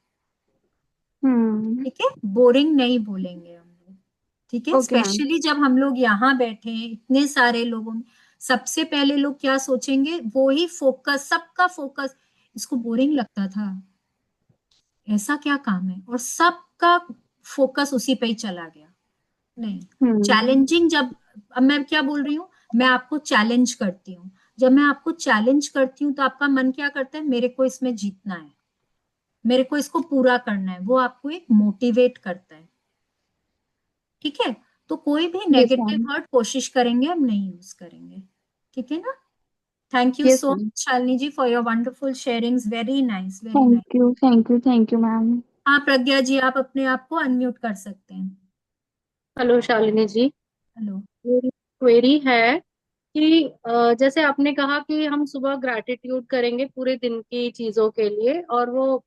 Speaker 6: हम्म।
Speaker 1: ठीक है, बोरिंग नहीं बोलेंगे हम लोग। ठीक है,
Speaker 6: ओके मैम।
Speaker 1: स्पेशली जब हम लोग यहाँ बैठे हैं इतने सारे लोगों में, सबसे पहले लोग क्या सोचेंगे, वो ही फोकस, सबका फोकस, इसको बोरिंग लगता था, ऐसा क्या काम है, और सबका फोकस उसी पे ही चला गया। नहीं,
Speaker 6: हम्म।
Speaker 1: चैलेंजिंग जब, अब मैं क्या बोल रही हूँ, मैं आपको चैलेंज करती हूँ। जब मैं आपको चैलेंज करती हूँ तो आपका मन क्या करता है, मेरे को इसमें जीतना है, मेरे को इसको पूरा करना है, वो आपको एक मोटिवेट करता है। ठीक है। तो कोई भी
Speaker 6: यस
Speaker 1: नेगेटिव
Speaker 6: मैम।
Speaker 1: वर्ड कोशिश करेंगे हम नहीं यूज करेंगे। ठीक है ना। Thank you
Speaker 6: yes
Speaker 1: so
Speaker 6: ma'am.
Speaker 1: Much Shalini ji for your wonderful sharings, very nice, very nice.
Speaker 6: Thank you, thank you, thank you ma'am.
Speaker 1: हाँ प्रज्ञा जी, आप अपने आप को अनम्यूट कर सकते हैं।
Speaker 5: हेलो शालिनी जी।
Speaker 1: हेलो।
Speaker 5: मेरी क्वेरी है कि जैसे आपने कहा कि हम सुबह ग्रैटिट्यूड करेंगे पूरे दिन की चीजों के लिए और वो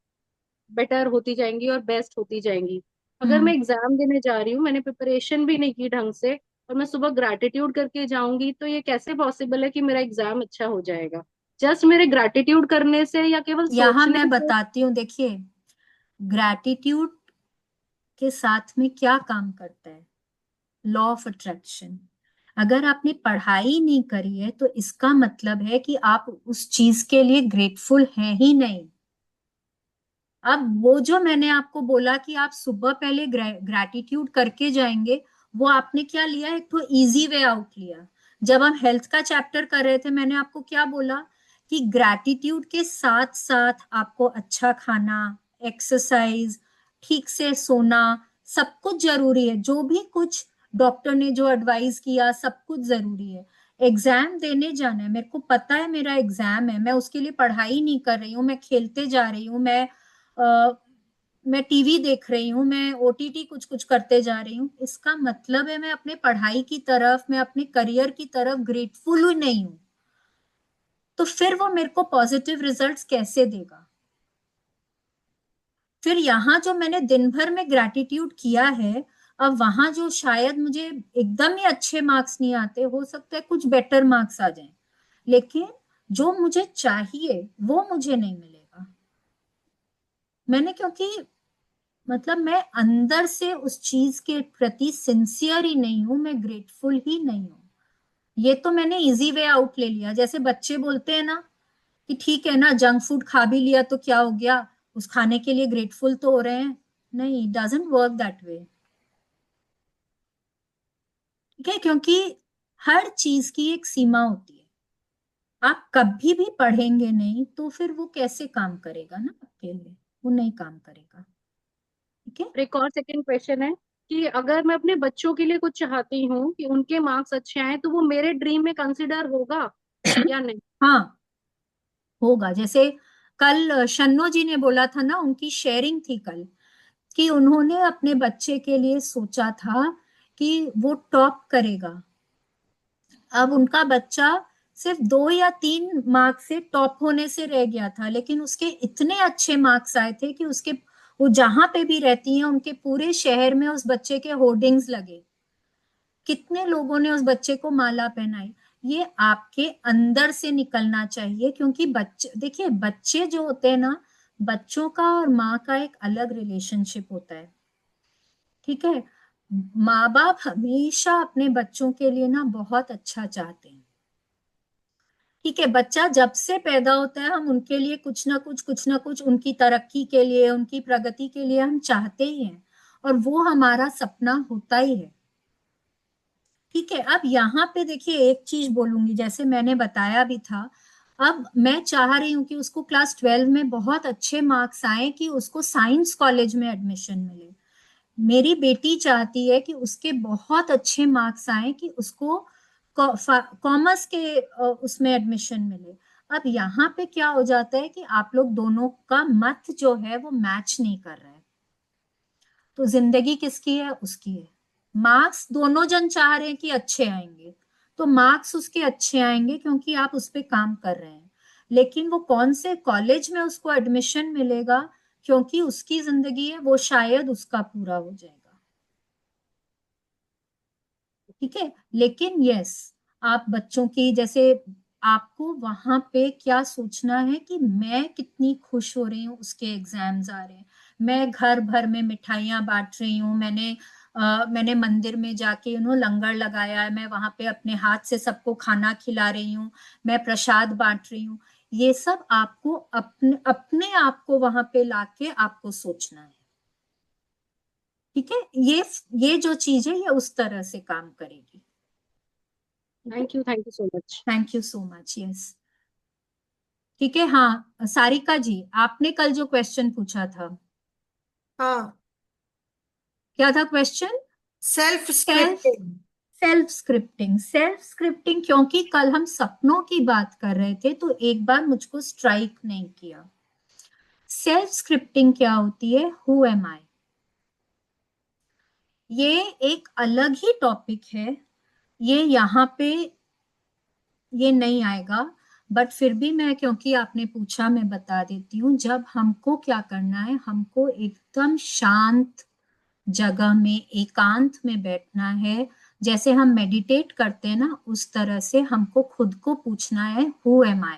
Speaker 5: बेटर होती जाएंगी और बेस्ट होती जाएंगी। अगर
Speaker 1: हम्म।
Speaker 5: मैं एग्जाम देने जा रही हूँ, मैंने प्रिपरेशन भी नहीं की ढंग से, और मैं सुबह ग्रैटिट्यूड करके जाऊंगी, तो ये कैसे पॉसिबल है कि मेरा एग्जाम अच्छा हो जाएगा? जस्ट मेरे ग्रैटिट्यूड करने से या केवल
Speaker 1: यहाँ
Speaker 5: सोचने
Speaker 1: मैं
Speaker 5: से?
Speaker 1: बताती हूँ, देखिए, ग्रैटिट्यूड के साथ में क्या काम करता है, लॉ ऑफ अट्रैक्शन। अगर आपने पढ़ाई नहीं करी है तो इसका मतलब है कि आप उस चीज के लिए ग्रेटफुल हैं ही नहीं। अब वो जो मैंने आपको बोला कि आप सुबह पहले ग्रैटिट्यूड करके जाएंगे, वो आपने क्या लिया, एक तो इजी वे आउट लिया। जब हम हेल्थ का चैप्टर कर रहे थे, मैंने आपको क्या बोला कि ग्रैटिट्यूड के साथ साथ आपको अच्छा खाना, एक्सरसाइज, ठीक से सोना, सब कुछ जरूरी है। जो भी कुछ डॉक्टर ने जो एडवाइस किया, सब कुछ जरूरी है। एग्जाम देने जाना है, मेरे को पता है मेरा एग्जाम है, मैं उसके लिए पढ़ाई नहीं कर रही हूँ, मैं खेलते जा रही हूँ, अ, मैं टीवी देख रही हूँ, मैं ओटीटी कुछ कुछ करते जा रही हूँ, इसका मतलब है मैं अपने पढ़ाई की तरफ, मैं अपने करियर की तरफ ग्रेटफुल ही नहीं हूँ। तो फिर वो मेरे को पॉजिटिव रिजल्ट्स कैसे देगा। फिर यहाँ जो मैंने दिन भर में ग्रैटिट्यूड किया है, अब वहां जो शायद मुझे एकदम ही अच्छे मार्क्स नहीं आते, हो सकता है कुछ बेटर मार्क्स आ जाएं, लेकिन जो मुझे चाहिए वो मुझे नहीं मिलेगा। मैंने क्योंकि, मतलब मैं अंदर से उस चीज के प्रति सिंसियर ही नहीं हूं, मैं ग्रेटफुल ही नहीं हूं। ये तो मैंने इजी वे आउट ले लिया। जैसे बच्चे बोलते हैं ना कि ठीक है ना, जंक फूड खा भी लिया तो क्या हो गया, उस खाने के लिए ग्रेटफुल तो हो रहे हैं। नहीं, डजंट वर्क दैट वे। ठीक है, क्योंकि हर चीज की एक सीमा होती है। आप कभी भी पढ़ेंगे नहीं तो फिर वो कैसे काम करेगा ना आपके लिए, वो नहीं काम करेगा। ठीक है।
Speaker 5: और एक और सेकंड क्वेश्चन है कि अगर मैं अपने बच्चों के लिए कुछ चाहती हूँ कि उनके मार्क्स अच्छे आए, तो वो मेरे ड्रीम में कंसिडर होगा या नहीं?
Speaker 1: हाँ, होगा। जैसे कल शन्नो जी ने बोला था ना, उनकी शेयरिंग थी कल, कि उन्होंने अपने बच्चे के लिए सोचा था कि वो टॉप करेगा। अब उनका बच्चा सिर्फ 2 या 3 मार्क्स से टॉप होने से रह गया था, लेकिन उसके इतने अच्छे मार्क्स आए थे कि उसके, वो जहां पे भी रहती हैं उनके पूरे शहर में उस बच्चे के होर्डिंग्स लगे, कितने लोगों ने उस बच्चे को माला पहनाई। ये आपके अंदर से निकलना चाहिए, क्योंकि बच्चे, देखिए बच्चे जो होते हैं ना, बच्चों का और माँ का एक अलग रिलेशनशिप होता है, ठीक है। माँ बाप हमेशा अपने बच्चों के लिए ना बहुत अच्छा चाहते हैं, ठीक है। बच्चा जब से पैदा होता है हम उनके लिए कुछ ना कुछ उनकी तरक्की के लिए, उनकी प्रगति के लिए हम चाहते ही हैं, और वो हमारा सपना होता ही है, ठीक है। अब यहाँ पे देखिए एक चीज बोलूंगी, जैसे मैंने बताया भी था, अब मैं चाह रही हूँ कि उसको क्लास 12 में बहुत अच्छे मार्क्स आए कि उसको साइंस कॉलेज में एडमिशन मिले। मेरी बेटी चाहती है कि उसके बहुत अच्छे मार्क्स आए कि उसको कॉमर्स के उसमें एडमिशन मिले। अब यहाँ पे क्या हो जाता है कि आप लोग दोनों का मत जो है वो मैच नहीं कर रहा है, तो जिंदगी किसकी है? उसकी है। मार्क्स दोनों जन चाह रहे हैं कि अच्छे आएंगे, तो मार्क्स उसके अच्छे आएंगे क्योंकि आप उस पर काम कर रहे हैं, लेकिन वो कौन से कॉलेज में उसको एडमिशन मिलेगा, क्योंकि उसकी जिंदगी है, वो शायद उसका पूरा हो जाएगा, ठीक है। लेकिन यस, आप बच्चों की जैसे, आपको वहां पे क्या सोचना है कि मैं कितनी खुश हो रही हूँ, उसके एग्जाम्स आ रहे हैं, मैं घर भर में मिठाइयाँ बांट रही हूँ, मैंने मंदिर में जाके लंगर लगाया है, मैं वहां पे अपने हाथ से सबको खाना खिला रही हूँ, मैं प्रसाद बांट रही हूँ। ये सब आपको अपने अपने आप को वहां पे लाके आपको सोचना है, ठीक है। ये जो चीज है ये उस तरह से काम करेगी।
Speaker 5: Thank you so much.
Speaker 1: Thank you so much. Yes, ठीक है। हाँ सारिका जी, आपने कल जो क्वेश्चन पूछा था,
Speaker 7: हाँ,
Speaker 1: क्या था question?
Speaker 7: Self
Speaker 1: self
Speaker 7: scripting.
Speaker 1: Self scripting, क्योंकि कल हम सपनों की बात कर रहे थे तो एक बार मुझको स्ट्राइक नहीं किया। सेल्फ स्क्रिप्टिंग क्या होती है? हु एम आई, ये एक अलग ही टॉपिक है, ये यहाँ पे ये नहीं आएगा, बट फिर भी मैं, क्योंकि आपने पूछा, मैं बता देती हूँ। जब हमको क्या करना है, हमको एकदम शांत जगह में एकांत में बैठना है, जैसे हम मेडिटेट करते हैं ना, उस तरह से हमको खुद को पूछना है हु एम आई।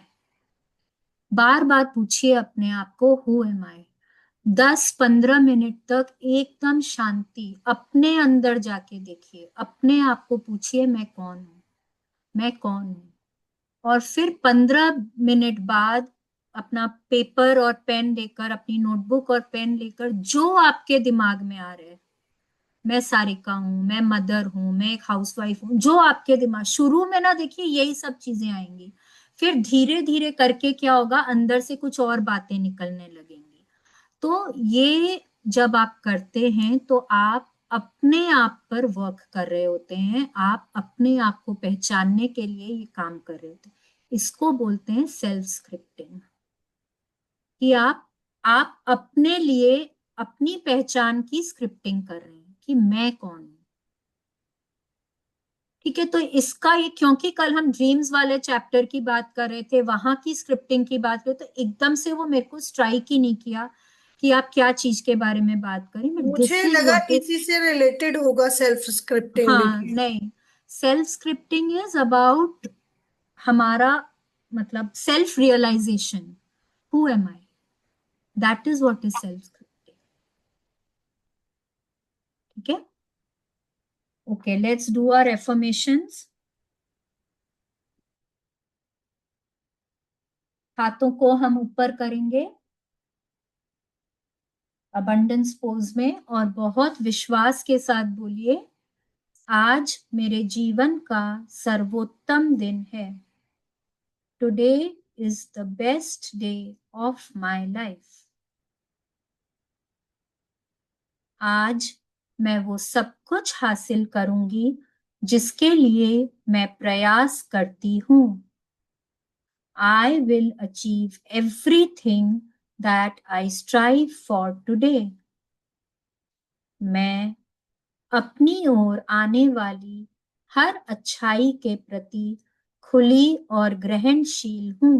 Speaker 1: बार बार पूछिए अपने आप को हु एम आई, 10-15 मिनट तक एकदम शांति, अपने अंदर जाके देखिए, अपने आप को पूछिए मैं कौन हूँ, मैं कौन हूँ। और फिर 15 मिनट बाद अपना पेपर और पेन लेकर, अपनी नोटबुक और पेन लेकर, जो आपके दिमाग में आ रहे हैं, मैं सारिका हूँ, मैं मदर हूँ, मैं एक हाउसवाइफ हूँ, जो आपके दिमाग, शुरू में ना देखिए यही सब चीजें आएंगी, फिर धीरे धीरे करके क्या होगा, अंदर से कुछ और बातें निकलने लगेंगी। तो ये जब आप करते हैं तो आप अपने आप पर वर्क कर रहे होते हैं, आप अपने आप को पहचानने के लिए ये काम कर रहे होते हैं। इसको बोलते हैं सेल्फ स्क्रिप्टिंग, कि आप अपने लिए अपनी पहचान की स्क्रिप्टिंग कर रहे हैं कि मैं कौन हूं, ठीक है। तो इसका ये, क्योंकि कल हम ड्रीम्स वाले चैप्टर की बात कर रहे थे, वहां की स्क्रिप्टिंग की बात करें, तो एकदम से वो मेरे को स्ट्राइक ही नहीं किया कि आप क्या चीज के बारे में बात करें, बट
Speaker 7: मुझे
Speaker 1: दिस इज
Speaker 7: लगा
Speaker 1: व्हाट इज।
Speaker 7: इसी से रिलेटेड होगा सेल्फ स्क्रिप्टिंग
Speaker 1: हाँ
Speaker 7: भी।
Speaker 1: नहीं, सेल्फ स्क्रिप्टिंग इज अबाउट हमारा, मतलब self realisation, who am I, that is what is self scripting, ठीक है। Okay, let's do our affirmations. हाथों को हम ऊपर करेंगे अबंडेंस पोज में, और बहुत विश्वास के साथ बोलिए, आज मेरे जीवन का सर्वोत्तम दिन है। Today is the best day of my life. आज मैं वो सब कुछ हासिल करूंगी जिसके लिए मैं प्रयास करती हूँ। I will achieve everything that I strive for today. मैं अपनी ओर आने वाली हर अच्छाई के प्रति खुली और ग्रहणशील हूँ।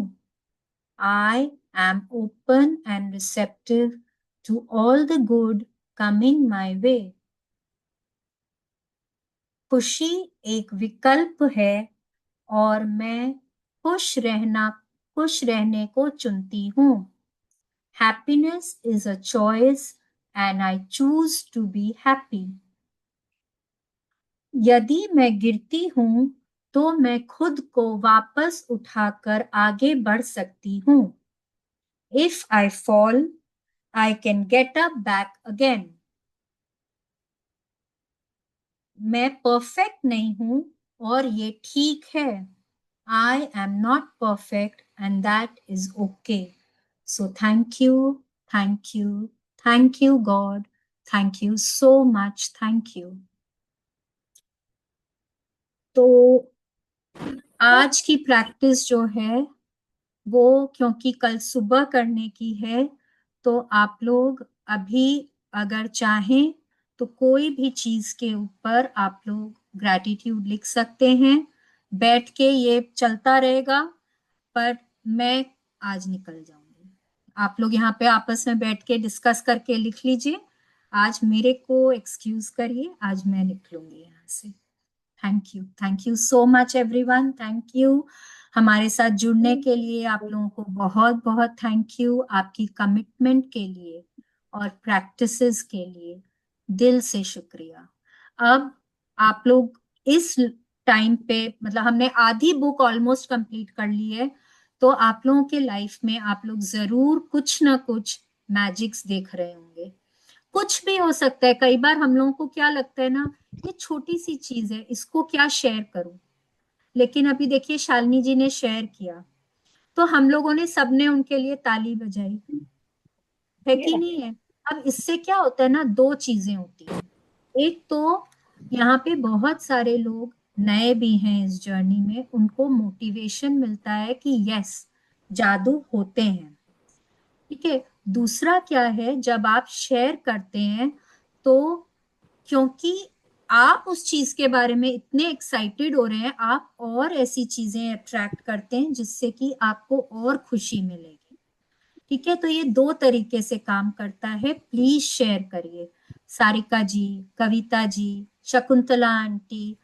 Speaker 1: I am open and receptive to all the good coming my way. खुशी एक विकल्प है और मैं खुश रहने को चुनती हूँ। Happiness is a choice and I choose to be happy. यदि मैं गिरती हूँ तो मैं खुद को वापस उठाकर आगे बढ़ सकती हूँ। If I fall, I can get up back again. मैं परफेक्ट नहीं हूँ और ये ठीक है। I am not perfect and that is okay. So thank you, thank you, thank you God, thank you so much, thank you. तो आज की प्रैक्टिस जो है वो क्योंकि कल सुबह करने की है, तो आप लोग अभी अगर चाहें तो कोई भी चीज के ऊपर आप लोग ग्रैटिट्यूड लिख सकते हैं। बैठ के ये चलता रहेगा, पर मैं आज निकल जाऊंगी। आप लोग यहाँ पे आपस में बैठ के डिस्कस करके लिख लीजिए। आज मेरे को एक्सक्यूज करिए, आज मैं निकलूंगी यहाँ से। Thank you so much everyone, thank you हमारे साथ जुड़ने के लिए। आप लोगों को बहुत बहुत थैंक यू, आपकी कमिटमेंट के लिए और प्रैक्टिसेस के लिए दिल से शुक्रिया। अब आप लोग इस टाइम पे, मतलब हमने आधी बुक ऑलमोस्ट कंप्लीट कर ली है, तो आप लोगों के लाइफ में आप लोग जरूर कुछ ना कुछ मैजिक्स देख रहे होंगे। कुछ भी हो सकता है। कई बार हम लोगों को क्या लगता है ना, ये छोटी सी चीज है, इसको क्या शेयर करूं, लेकिन अभी देखिए शालिनी जी ने शेयर किया तो हम लोगों ने सबने उनके लिए ताली बजाई, है कि नहीं है। अब इससे क्या होता है ना, दो चीजें होती हैं। एक तो यहाँ पे बहुत सारे लोग नए भी हैं इस जर्नी में, उनको मोटिवेशन मिलता है कि यस जादू होते हैं, ठीक है। दूसरा क्या है, जब आप शेयर करते हैं तो क्योंकि आप उस चीज के बारे में इतने एक्साइटेड हो रहे हैं, आप और ऐसी चीजें अट्रैक्ट करते हैं जिससे कि आपको और खुशी मिलेगी, ठीक है। तो ये दो तरीके से काम करता है। प्लीज शेयर करिए। सारिका जी, कविता जी, शकुंतला आंटी,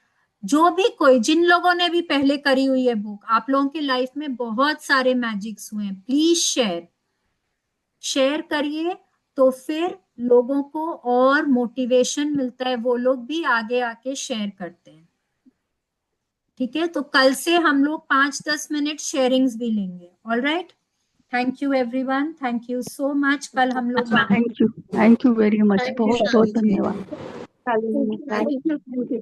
Speaker 1: जो भी कोई, जिन लोगों ने भी पहले करी हुई है बुक, आप लोगों की लाइफ में बहुत सारे मैजिक्स हुए हैं। प्लीज शेयर करिए, तो फिर लोगों को और मोटिवेशन मिलता है, वो लोग भी आगे आके शेयर करते हैं, ठीक है। तो कल से हम लोग 5-10 मिनट शेयरिंग्स भी लेंगे। All right, thank you everyone, thank you so much. कल हम लोग
Speaker 3: thank you very much,
Speaker 7: thank you
Speaker 3: बहुत बहुत
Speaker 7: शालिनी जी।
Speaker 3: धन्यवाद।
Speaker 4: Thank you.